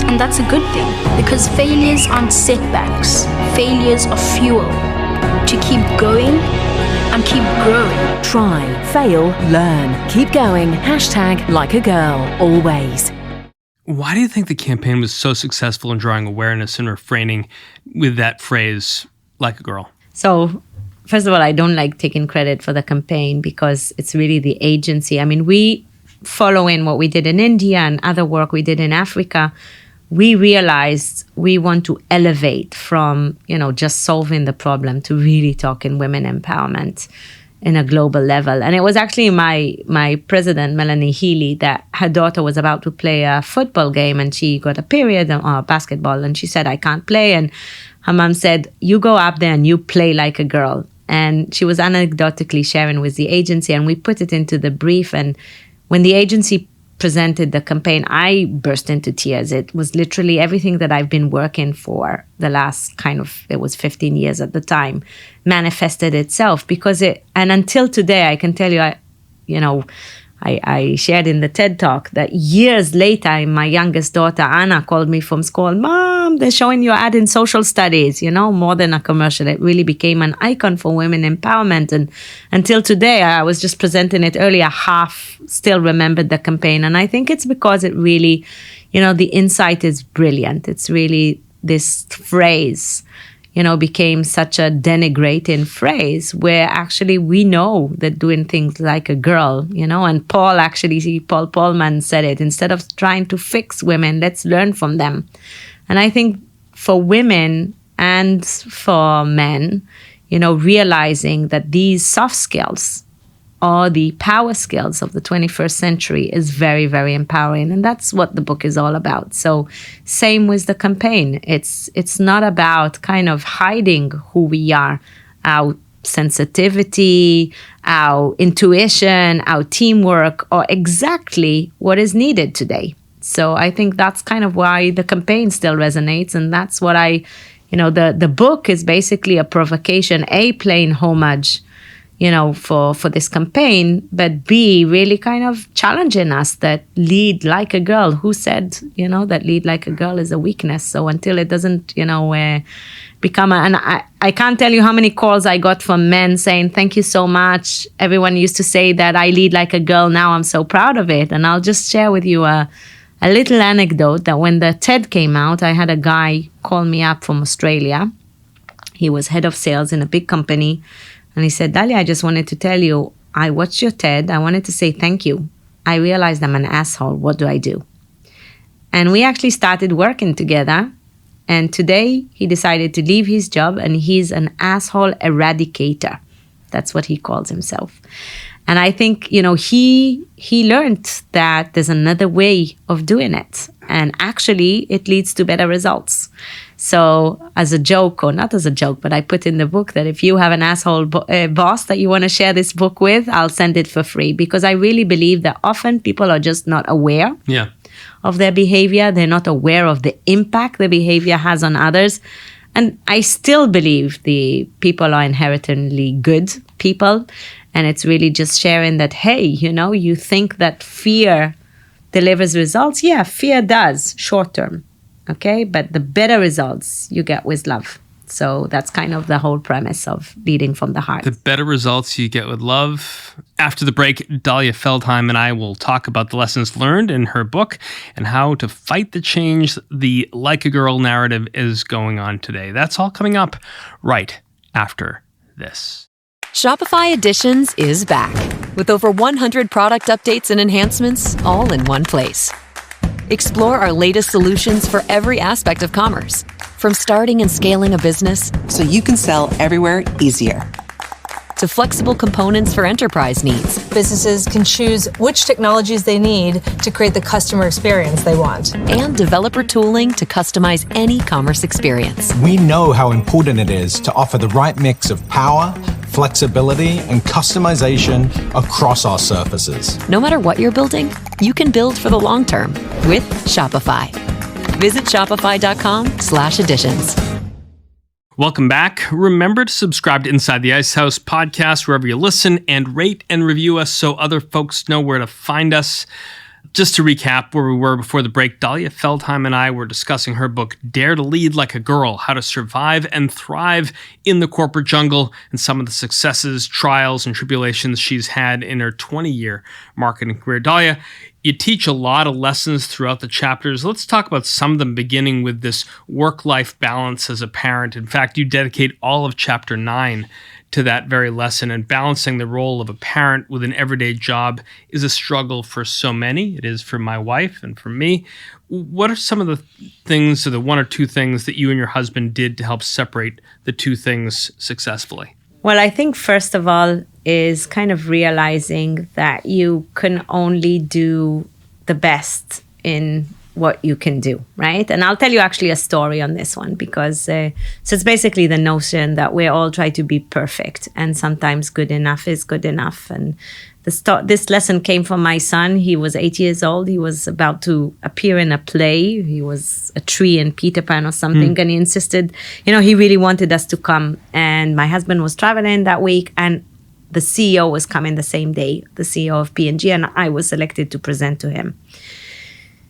K: And that's a good thing, because failures aren't setbacks. Failures are fuel to keep going and keep growing.
L: Try, fail, learn. Keep going. #LikeAGirl. Always.
B: Why do you think the campaign was so successful in drawing awareness and refraining with that phrase, like a girl?
M: So, first of all, I don't like taking credit for the campaign because it's really the agency. I mean, we following what we did in India and other work we did in Africa, we realized we want to elevate from, just solving the problem to really talking women empowerment in a global level. And it was actually my president, Melanie Healy, that her daughter was about to play a football game and she got a period or basketball and she said, I can't play. And her mom said, you go up there and you play like a girl. And she was anecdotally sharing with the agency and we put it into the brief. And when the agency presented the campaign, I burst into tears. It was literally everything that I've been working for the last it was 15 years at the time, manifested itself and until today, I can tell you, I shared in the TED Talk that years later, my youngest daughter, Anna, called me from school. Mom, they're showing your ad in social studies, more than a commercial. It really became an icon for women empowerment. And until today, I was just presenting it earlier, half still remembered the campaign. And I think it's because it really, the insight is brilliant. It's really this phrase, became such a denigrating phrase where actually we know that doing things like a girl, and Paul Polman said it, instead of trying to fix women, let's learn from them. And I think for women and for men, realizing that these soft skills or the power skills of the 21st century is very, very empowering. And that's what the book is all about. So same with the campaign. It's not about kind of hiding who we are, our sensitivity, our intuition, our teamwork, or exactly what is needed today. So I think that's kind of why the campaign still resonates. And that's what the book is basically a provocation, A, playing homage, for this campaign, but B, really kind of challenging us that lead like a girl. Who said, that lead like a girl is a weakness? So until it doesn't, become and I can't tell you how many calls I got from men saying, thank you so much. Everyone used to say that I lead like a girl. Now I'm so proud of it. And I'll just share with you a little anecdote that when the TED came out, I had a guy call me up from Australia. He was head of sales in a big company. And he said, Dalia, I just wanted to tell you, I watched your TED. I wanted to say thank you. I realized I'm an asshole. What do I do? And we actually started working together. And today he decided to leave his job and he's an asshole eradicator. That's what he calls himself. And I think, he learned that there's another way of doing it. And actually, it leads to better results. So as a joke, or not as a joke, but I put in the book that if you have an asshole boss that you want to share this book with, I'll send it for free. Because I really believe that often people are just not aware of their behavior. They're not aware of the impact their behavior has on others. And I still believe the people are inherently good people. And it's really just sharing that, hey, you think that fear delivers results. Yeah, fear does short term. Okay, but the better results you get with love. So that's kind of the whole premise of leading from the heart.
B: The better results you get with love. After the break, Dalia Feldheim and I will talk about the lessons learned in her book and how to fight the change the like a girl narrative is going on today. That's all coming up right after this.
N: Shopify Editions is back with over 100 product updates and enhancements all in one place. Explore our latest solutions for every aspect of commerce, from starting and scaling a business
O: so you can sell everywhere easier,
N: to flexible components for enterprise needs.
P: Businesses can choose which technologies they need to create the customer experience they want.
N: And developer tooling to customize any commerce experience.
Q: We know how important it is to offer the right mix of power, flexibility, and customization across our surfaces.
N: No matter what you're building, you can build for the long term with Shopify. Visit shopify.com/editions.
B: Welcome back. Remember to subscribe to Inside the Ice House podcast wherever you listen, and rate and review us so other folks know where to find us. Just to recap where we were before the break, Dalia Feldheim and I were discussing her book, Dare to Lead Like a Girl, How to Survive and Thrive in the Corporate Jungle, and some of the successes, trials, and tribulations she's had in her 20-year marketing career. Dalia, you teach a lot of lessons throughout the chapters. Let's talk about some of them, beginning with this work-life balance as a parent. In fact, you dedicate all of Chapter 9 to that very lesson, and balancing the role of a parent with an everyday job is a struggle for so many. It is for my wife and for me. What are some of the things, or the one or two things that you and your husband did to help separate the two things successfully?
M: Well, I think first of all is kind of realizing that you can only do the best in what you can do, right? And I'll tell you actually a story on this one, because so it's basically the notion that we all try to be perfect, and sometimes good enough is good enough. And this lesson came from my son. He was 8 years old. He was about to appear in a play. He was a tree in Peter Pan or something, and he insisted, he really wanted us to come. And my husband was traveling that week, and the CEO was coming the same day, the CEO of P&G, and I was selected to present to him.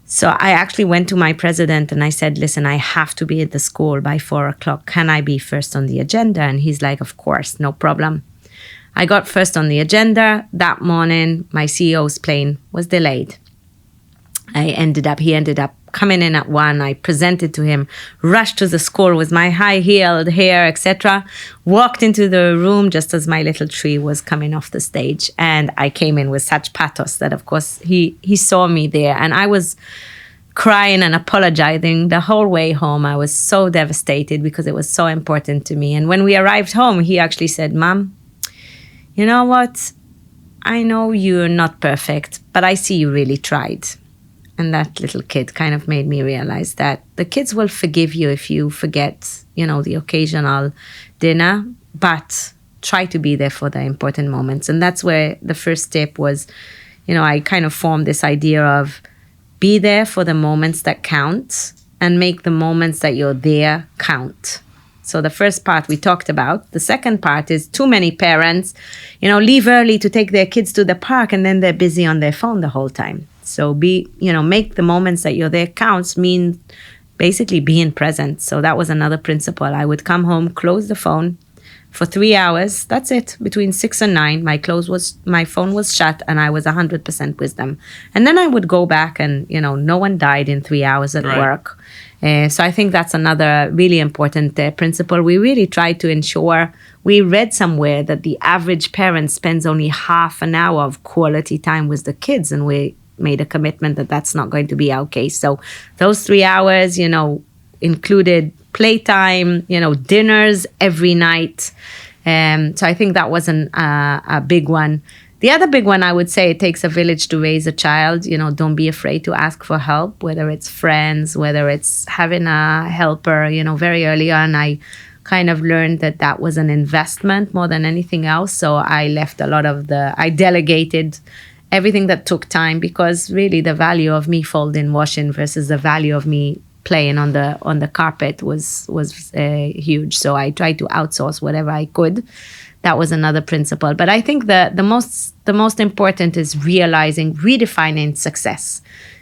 M: So I actually went to my president and I said, listen, I have to be at the school by 4:00. Can I be first on the agenda? And he's like, of course, no problem. I got first on the agenda. That morning, my CEO's plane was delayed. He ended up coming in at 1:00. I presented to him, rushed to the school with my high-heeled hair, etc. Walked into the room just as my little tree was coming off the stage. And I came in with such pathos that, of course, he saw me there. And I was crying and apologizing the whole way home. I was so devastated because it was so important to me. And when we arrived home, he actually said, Mom, you know what? I know you're not perfect, but I see you really tried. And that little kid kind of made me realize that the kids will forgive you if you forget, the occasional dinner, but try to be there for the important moments. And that's where the first step was, I kind of formed this idea of be there for the moments that count and make the moments that you're there count. So the first part we talked about. The second part is too many parents, leave early to take their kids to the park, and then they're busy on their phone the whole time. So make the moments that you're there counts mean basically being present. So that was another principle. I would come home, close the phone for 3 hours. That's it. Between 6 and 9, my phone was shut, and I was 100% with them. And then I would go back, and no one died in 3 hours at work. So I think that's another really important principle. We really try to ensure. We read somewhere that the average parent spends only half an hour of quality time with the kids, and we made a commitment that that's not going to be our case. So those 3 hours, included playtime, dinners every night. So I think that was a big one. The other big one, I would say, it takes a village to raise a child. Don't be afraid to ask for help, whether it's friends, whether it's having a helper. Very early on, I kind of learned that was an investment more than anything else. So I left I delegated everything that took time, because really the value of me folding, washing versus the value of me playing on the carpet was huge. So I tried to outsource whatever I could. That was another principle. But I think the most important is redefining success.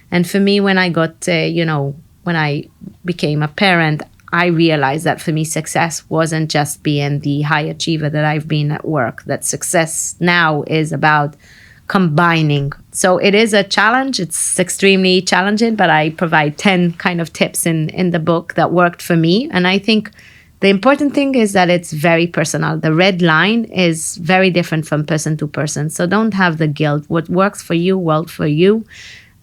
M: And for me, when I got, when I became a parent, I realized that for me, success wasn't just being the high achiever that I've been at work. That success now is about combining. So it is a challenge. It's extremely challenging, but I provide 10 kind of tips in the book that worked for me. And I think the important thing is that it's very personal. The red line is very different from person to person. So don't have the guilt. What works for you, worked for you.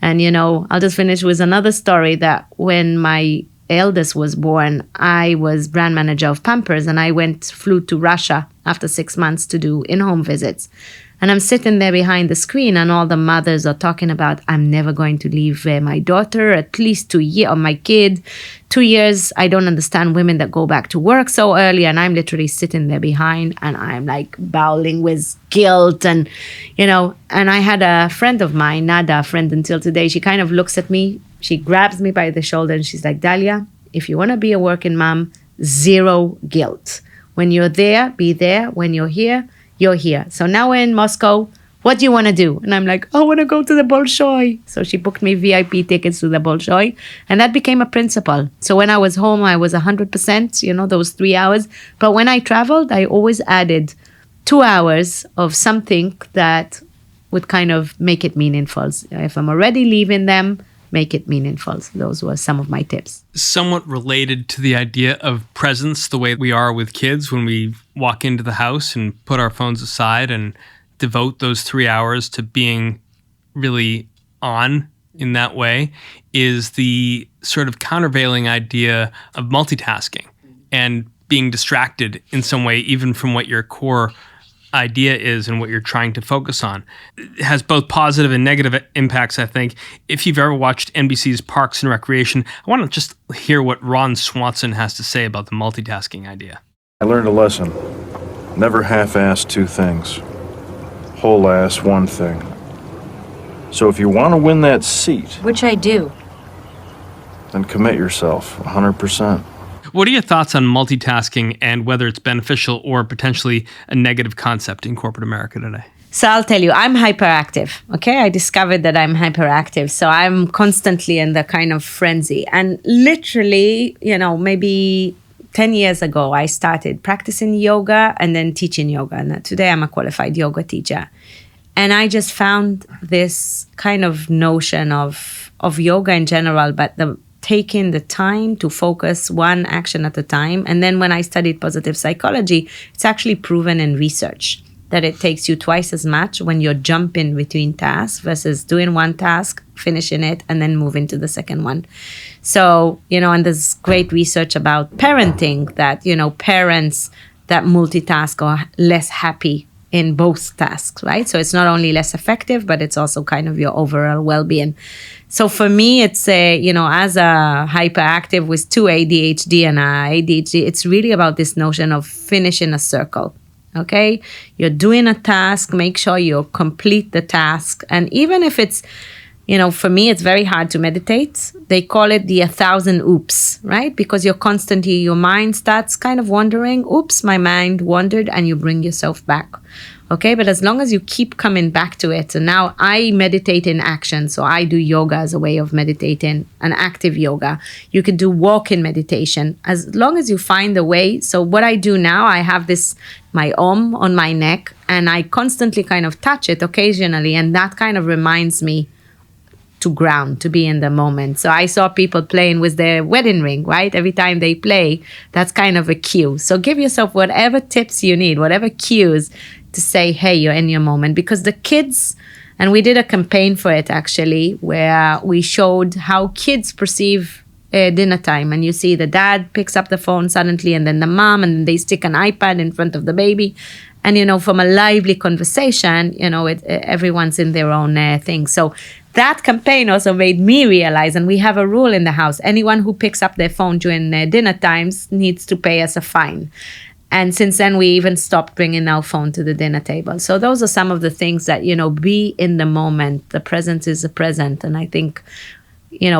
M: And, I'll just finish with another story that when my eldest was born, I was brand manager of Pampers, and I flew to Russia after 6 months to do in-home visits. And I'm sitting there behind the screen, and all the mothers are talking about, I'm never going to leave my daughter, at least 2 years, or my kid, 2 years. I don't understand women that go back to work so early. And I'm literally sitting there behind, and I'm like bowling with guilt. And, and I had a friend of mine, Nada, a friend until today, she kind of looks at me, she grabs me by the shoulder, and she's like, Dalia, if you want to be a working mom, zero guilt. When you're there, be there. When you're here, you're here. So now we're in Moscow. What do you want to do? And I'm like, I want to go to the Bolshoi. So she booked me VIP tickets to the Bolshoi. And that became a principle. So when I was home, I was 100%, those 3 hours. But when I traveled, I always added 2 hours of something that would kind of make it meaningful. If I'm already leaving them, make it meaningful. So those were some of my tips.
B: Somewhat related to the idea of presence, the way we are with kids when we walk into the house and put our phones aside and devote those 3 hours to being really on in that way, is the sort of countervailing idea of multitasking and being distracted in some way, even from what your core idea is and what you're trying to focus on. It has both positive and negative impacts, I think. If you've ever watched NBC's Parks and Recreation, I want to just hear what Ron Swanson has to say about the multitasking idea.
R: I learned a lesson. Never half-ass two things. Whole-ass one thing. So if you want to win that seat,
K: Which I do.
R: then commit yourself 100%.
B: What are your thoughts on multitasking and whether it's beneficial or potentially a negative concept in corporate America today?
M: So I'll tell you, I'm hyperactive, okay? I discovered that I'm hyperactive. So I'm constantly in the kind of frenzy. And literally, maybe 10 years ago, I started practicing yoga and then teaching yoga. And today I'm a qualified yoga teacher. And I just found this kind of notion of yoga in general, but taking the time to focus one action at a time. And then when I studied positive psychology, it's actually proven in research that it takes you twice as much when you're jumping between tasks versus doing one task, finishing it, and then moving to the second one. So, and there's great research about parenting that, parents that multitask are less happy in both tasks, right? So it's not only less effective, but it's also kind of your overall well-being. So for me, it's as a hyperactive with 2 ADHD and ADHD, it's really about this notion of finishing a circle. Okay, you're doing a task, make sure you complete the task. And even if it's, for me, it's very hard to meditate. They call it the 1,000 oops, right? Because you're constantly, your mind starts kind of wandering. Oops, my mind wandered, and you bring yourself back. Okay, but as long as you keep coming back to it, and now I meditate in action. So I do yoga as a way of meditating, an active yoga. You could do walk-in meditation, as long as you find a way. So what I do now, I have my Om on my neck, and I constantly kind of touch it occasionally. And that kind of reminds me to ground, to be in the moment. So I saw people playing with their wedding ring, right? Every time they play, that's kind of a cue. So give yourself whatever tips you need, whatever cues to say, hey, you're in your moment. Because the kids, and we did a campaign for it actually, where we showed how kids perceive dinner time. And you see the dad picks up the phone suddenly, and then the mom, and they stick an iPad in front of the baby. And, from a lively conversation, everyone's in their own thing. So that campaign also made me realize, and we have a rule in the house, anyone who picks up their phone during dinner times needs to pay us a fine. And since then, we even stopped bringing our phone to the dinner table. So those are some of the things that, be in the moment. The present is the present. And I think,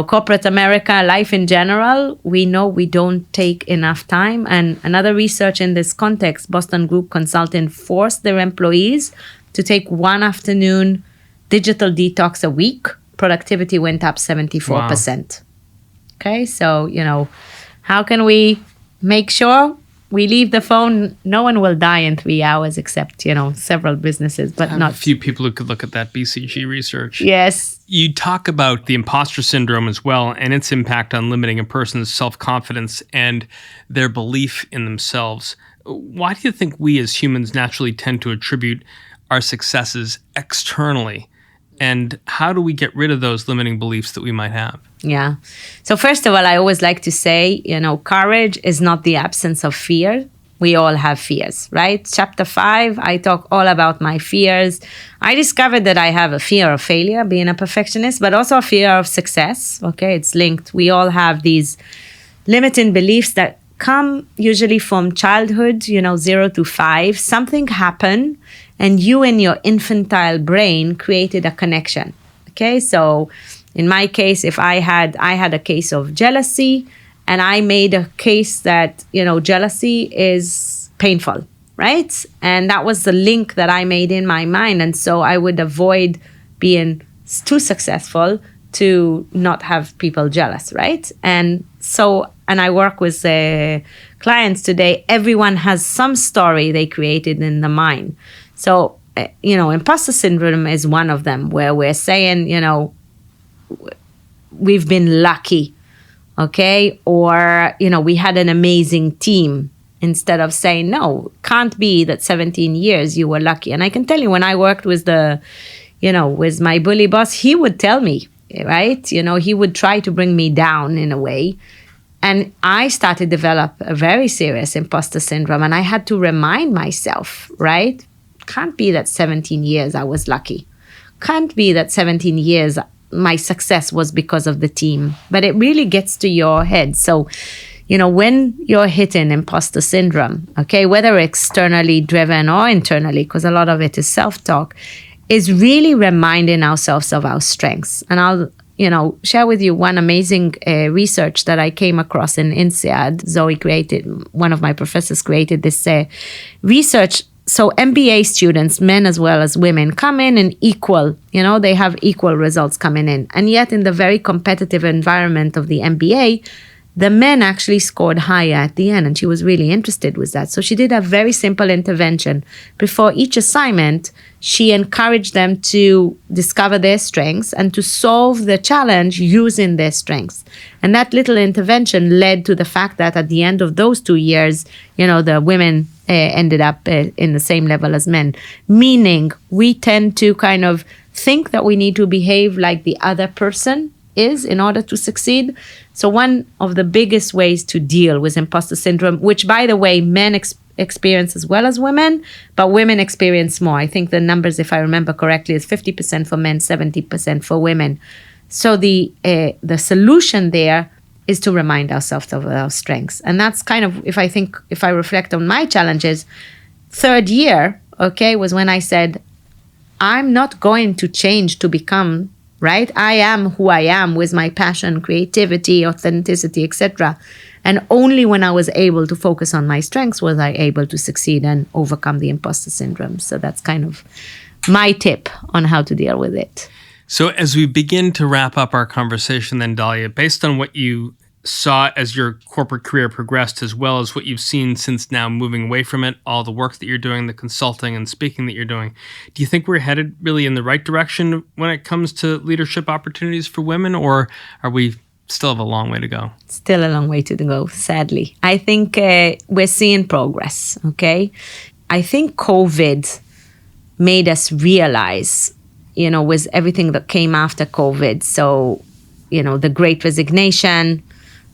M: corporate America, life in general, we know we don't take enough time. And another research in this context, Boston Group Consulting forced their employees to take one afternoon digital detox a week. Productivity went up 74%. Wow. Okay, so, how can we make sure we leave the phone? No one will die in 3 hours except, several businesses, but not
B: a few people who could look at that BCG research.
M: Yes.
B: You talk about the imposter syndrome as well, and its impact on limiting a person's self-confidence and their belief in themselves. Why do you think we as humans naturally tend to attribute our successes externally? And how do we get rid of those limiting beliefs that we might have?
M: Yeah. So first of all, I always like to say, courage is not the absence of fear. We all have fears, right? Chapter 5, I talk all about my fears. I discovered that I have a fear of failure, being a perfectionist, but also a fear of success. Okay, it's linked. We all have these limiting beliefs that come usually from childhood, 0 to 5. Something happened, and you in your infantile brain created a connection. Okay, so in my case, if I had a case of jealousy, And I made a case that, jealousy is painful, right? And that was the link that I made in my mind. And so I would avoid being too successful to not have people jealous, right? And I work with clients today. Everyone has some story they created in the mind. So, imposter syndrome is one of them, where we're saying, we've been lucky, okay? Or, we had an amazing team, instead of saying, no, can't be that 17 years you were lucky. And I can tell you, when I worked with with my bully boss, he would tell me, right? He would try to bring me down in a way. And I started to develop a very serious imposter syndrome. And I had to remind myself, right? Can't be that 17 years I was lucky. Can't be that 17 years my success was because of the team. But it really gets to your head. So, when you're hitting imposter syndrome, okay, whether externally driven or internally, because a lot of it is self-talk, is really reminding ourselves of our strengths. And I'll, share with you one amazing research that I came across in INSEAD. Zoe created, one of my professors created this research. So MBA students, men as well as women, come in equal, they have equal results coming in. And yet in the very competitive environment of the MBA, the men actually scored higher at the end. And she was really interested with that. So she did a very simple intervention. Before each assignment, she encouraged them to discover their strengths and to solve the challenge using their strengths. And that little intervention led to the fact that at the end of those 2 years, the women ended up in the same level as men. Meaning we tend to kind of think that we need to behave like the other person is in order to succeed. So one of the biggest ways to deal with imposter syndrome, which by the way, men experience as well as women, but women experience more. I think the numbers, if I remember correctly, is 50% for men, 70% for women. So the solution there is to remind ourselves of our strengths. And that's kind of, if I reflect on my challenges, third year, okay, was when I said, I'm not going to change to become, right? I am who I am with my passion, creativity, authenticity, etc. And only when I was able to focus on my strengths was I able to succeed and overcome the imposter syndrome. So that's kind of my tip on how to deal with it.
B: So as we begin to wrap up our conversation then, Dalia, based on what you saw as your corporate career progressed, as well as what you've seen since now moving away from it, all the work that you're doing, the consulting and speaking that you're doing, do you think we're headed really in the right direction when it comes to leadership opportunities for women, or are we still have a long way to go?
M: Still a long way to go, sadly. I think we're seeing progress, okay? I think COVID made us realize, with everything that came after COVID, so, the Great Resignation,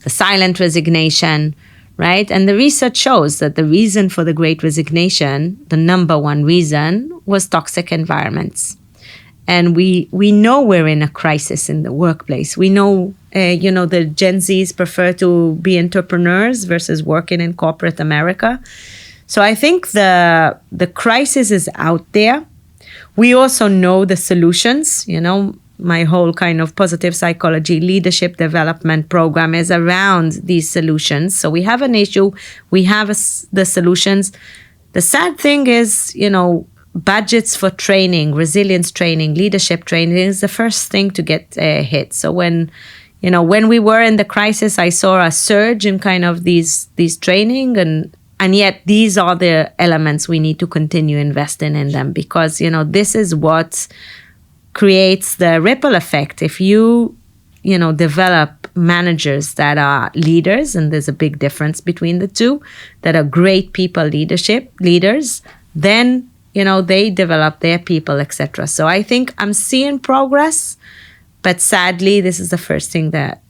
M: the silent resignation, right? And the research shows that the reason for the Great Resignation, the number one reason, was toxic environments. And we know we're in a crisis in the workplace. We know, the Gen Zs prefer to be entrepreneurs versus working in corporate America. So I think the crisis is out there. We also know the solutions, my whole kind of positive psychology leadership development program is around these solutions. So we have an issue, we have the solutions. The sad thing is, budgets for training, resilience training, leadership training is the first thing to get hit. So when we were in the crisis, I saw a surge in kind of these training, and yet these are the elements we need to continue investing in them, because, this is what creates the ripple effect. If you, develop managers that are leaders, and there's a big difference between the two, that are great people leaders, then, they develop their people, etc. So I think I'm seeing progress, but sadly, this is the first thing that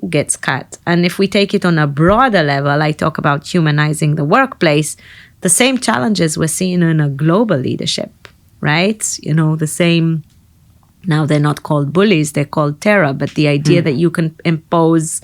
M: gets cut. And if we take it on a broader level, I talk about humanizing the workplace, the same challenges we're seeing in a global leadership, right? The same, now they're not called bullies, they're called terror, but the idea that you can impose,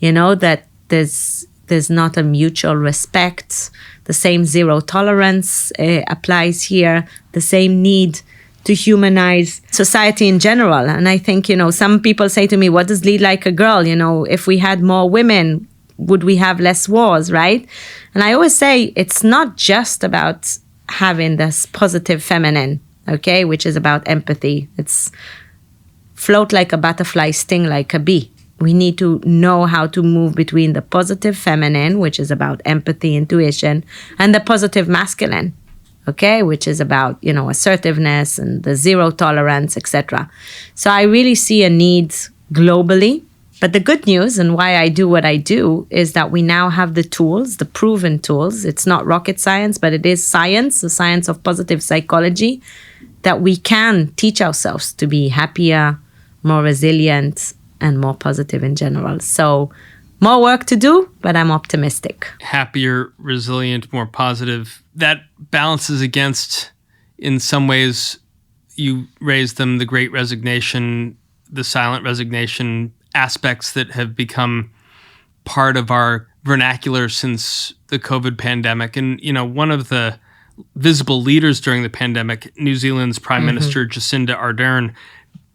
M: that there's not a mutual respect, the same zero tolerance applies here, the same need to humanize society in general. And I think, some people say to me, what does lead like a girl? If we had more women, would we have less wars, right? And I always say it's not just about having this positive feminine, okay, which is about empathy. It's float like a butterfly, sting like a bee. We need to know how to move between the positive feminine, which is about empathy, intuition, and the positive masculine, okay, which is about, assertiveness and the zero tolerance, etc. So I really see a need globally. But the good news, and why I do what I do, is that we now have the tools, the proven tools. It's not rocket science, but it is science, the science of positive psychology, that we can teach ourselves to be happier, more resilient, and more positive in general. So more work to do, but I'm optimistic.
B: Happier, resilient, more positive. That balances against, in some ways, you raised them, the great resignation, the silent resignation, aspects that have become part of our vernacular since the COVID pandemic. And, one of the visible leaders during the pandemic, New Zealand's Prime Minister Jacinda Ardern,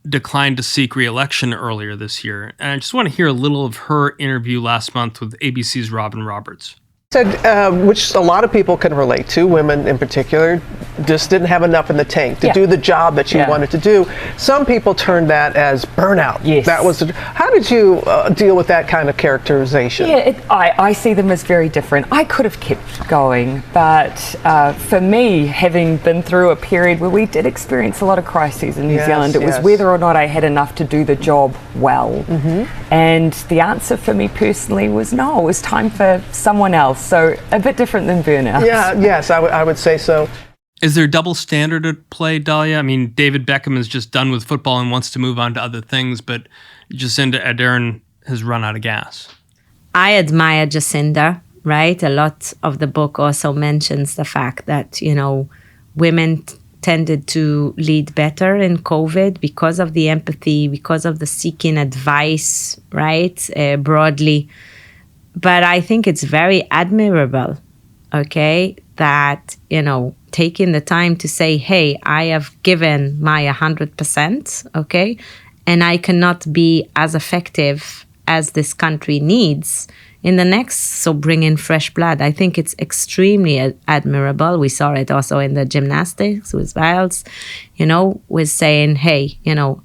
B: declined to seek re-election earlier this year. And I just want to hear a little of her interview last month with ABC's Robin Roberts.
G: Said, which a lot of people can relate to, women in particular, just didn't have enough in the tank to do the job that you wanted to do. Some people turned that as burnout.
S: Yes.
G: That was. How did you deal with that kind of characterization?
S: Yeah, I see them as very different. I could have kept going, but for me, having been through a period where we did experience a lot of crises in New Zealand, it was whether or not I had enough to do the job well. And the answer for me personally was no, it was time for someone else. So a bit different than burnout.
G: Yes, I would say so.
B: Is there a double standard at play, Dalia? I mean, David Beckham is just done with football and wants to move on to other things, but Jacinda Ardern has run out of gas.
M: I admire Jacinda, right? A lot of the book also mentions the fact that, women tended to lead better in COVID because of the empathy, because of the seeking advice, right? Broadly. But I think it's very admirable, okay, that, taking the time to say, hey, I have given my 100%, okay, and I cannot be as effective as this country needs in the next, so bring in fresh blood. I think it's extremely admirable. We saw it also in the gymnastics with Biles, with saying, hey,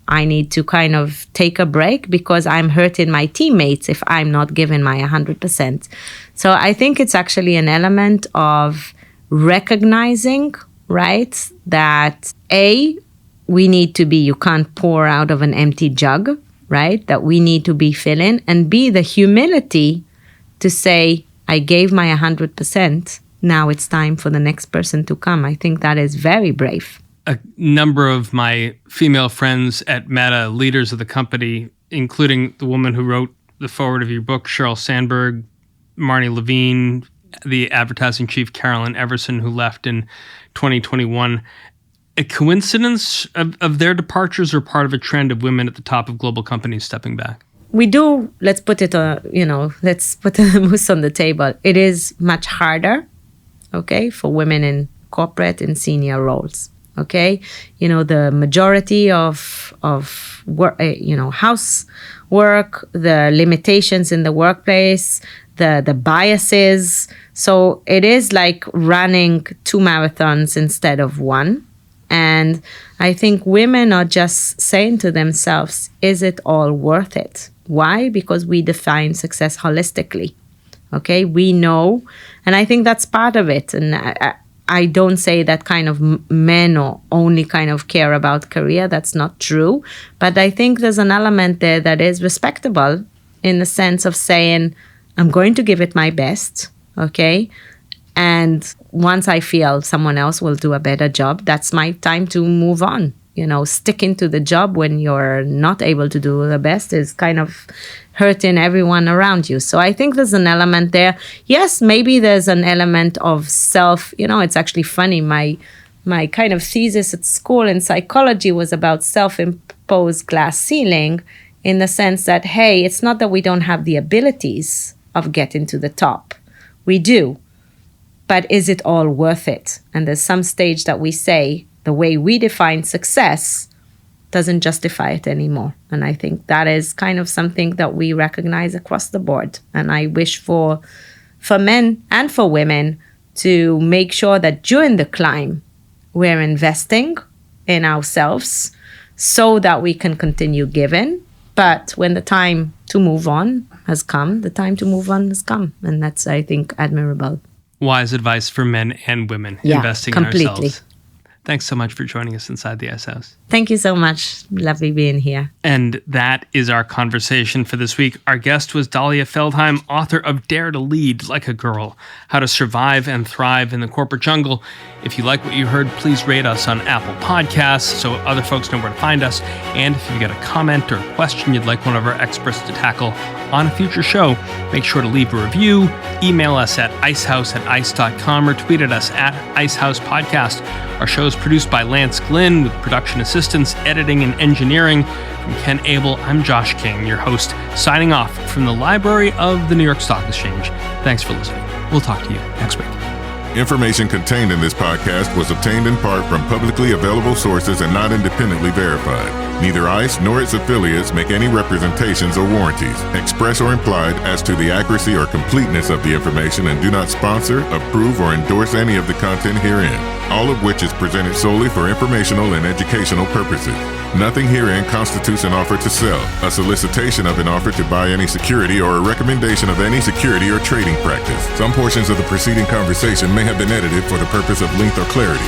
M: I need to kind of take a break because I'm hurting my teammates if I'm not giving my 100%. So I think it's actually an element of recognizing, right, that we need to be, you can't pour out of an empty jug, right, that we need to be filling, and B, the humility to say, I gave my 100%, now it's time for the next person to come. I think that is very brave.
B: A number of my female friends at Meta, leaders of the company, including the woman who wrote the foreword of your book, Sheryl Sandberg, Marnie Levine, the advertising chief, Carolyn Everson, who left in 2021. A coincidence of their departures or part of a trend of women at the top of global companies stepping back?
M: We do, let's put the moose on the table. It is much harder, okay, for women in corporate and senior roles, okay? The majority of work, housework, the limitations in the workplace, the biases. So it is like running 2 marathons instead of one. And I think women are just saying to themselves, is it all worth it? Why? Because we define success holistically. Okay, we know, and I think that's part of it. And I don't say that kind of men or only kind of care about career. That's not true. But I think there's an element there that is respectable in the sense of saying, I'm going to give it my best, okay? And once I feel someone else will do a better job, that's my time to move on. Sticking to the job when you're not able to do the best is kind of hurting everyone around you. So I think there's an element there. Yes, maybe there's an element of self. It's actually funny. My kind of thesis at school in psychology was about self-imposed glass ceiling, in the sense that, hey, it's not that we don't have the abilities of getting to the top. We do. But is it all worth it? And there's some stage that we say, the way we define success doesn't justify it anymore. And I think that is kind of something that we recognize across the board. And I wish for men and for women to make sure that during the climb, we're investing in ourselves so that we can continue giving. But when the time to move on has come, the time to move on has come. And that's, I think, admirable.
B: Wise advice for men and women investing in ourselves. Thanks so much for joining us inside the Ice House.
M: Thank you so much. Lovely being here.
B: And that is our conversation for this week. Our guest was Dalia Feldheim, author of Dare to Lead Like a Girl, How to Survive and Thrive in the Corporate Jungle. If you like what you heard, please rate us on Apple Podcasts so other folks know where to find us. And if you've got a comment or a question you'd like one of our experts to tackle on a future show, make sure to leave a review, email us at icehouse@ice.com, or tweet at us at IceHousePodcast. Our show is produced by Lance Glynn with production assistance, editing, and engineering from Ken Abel. I'm Josh King, your host, signing off from the library of the New York Stock Exchange. Thanks for listening. We'll talk to you next week.
A: Information contained in this podcast was obtained in part from publicly available sources and not independently verified. Neither ICE nor its affiliates make any representations or warranties, express or implied, as to the accuracy or completeness of the information, and do not sponsor, approve, or endorse any of the content herein, all of which is presented solely for informational and educational purposes. Nothing herein constitutes an offer to sell, a solicitation of an offer to buy any security, or a recommendation of any security or trading practice. Some portions of the preceding conversation may have been edited for the purpose of length or clarity.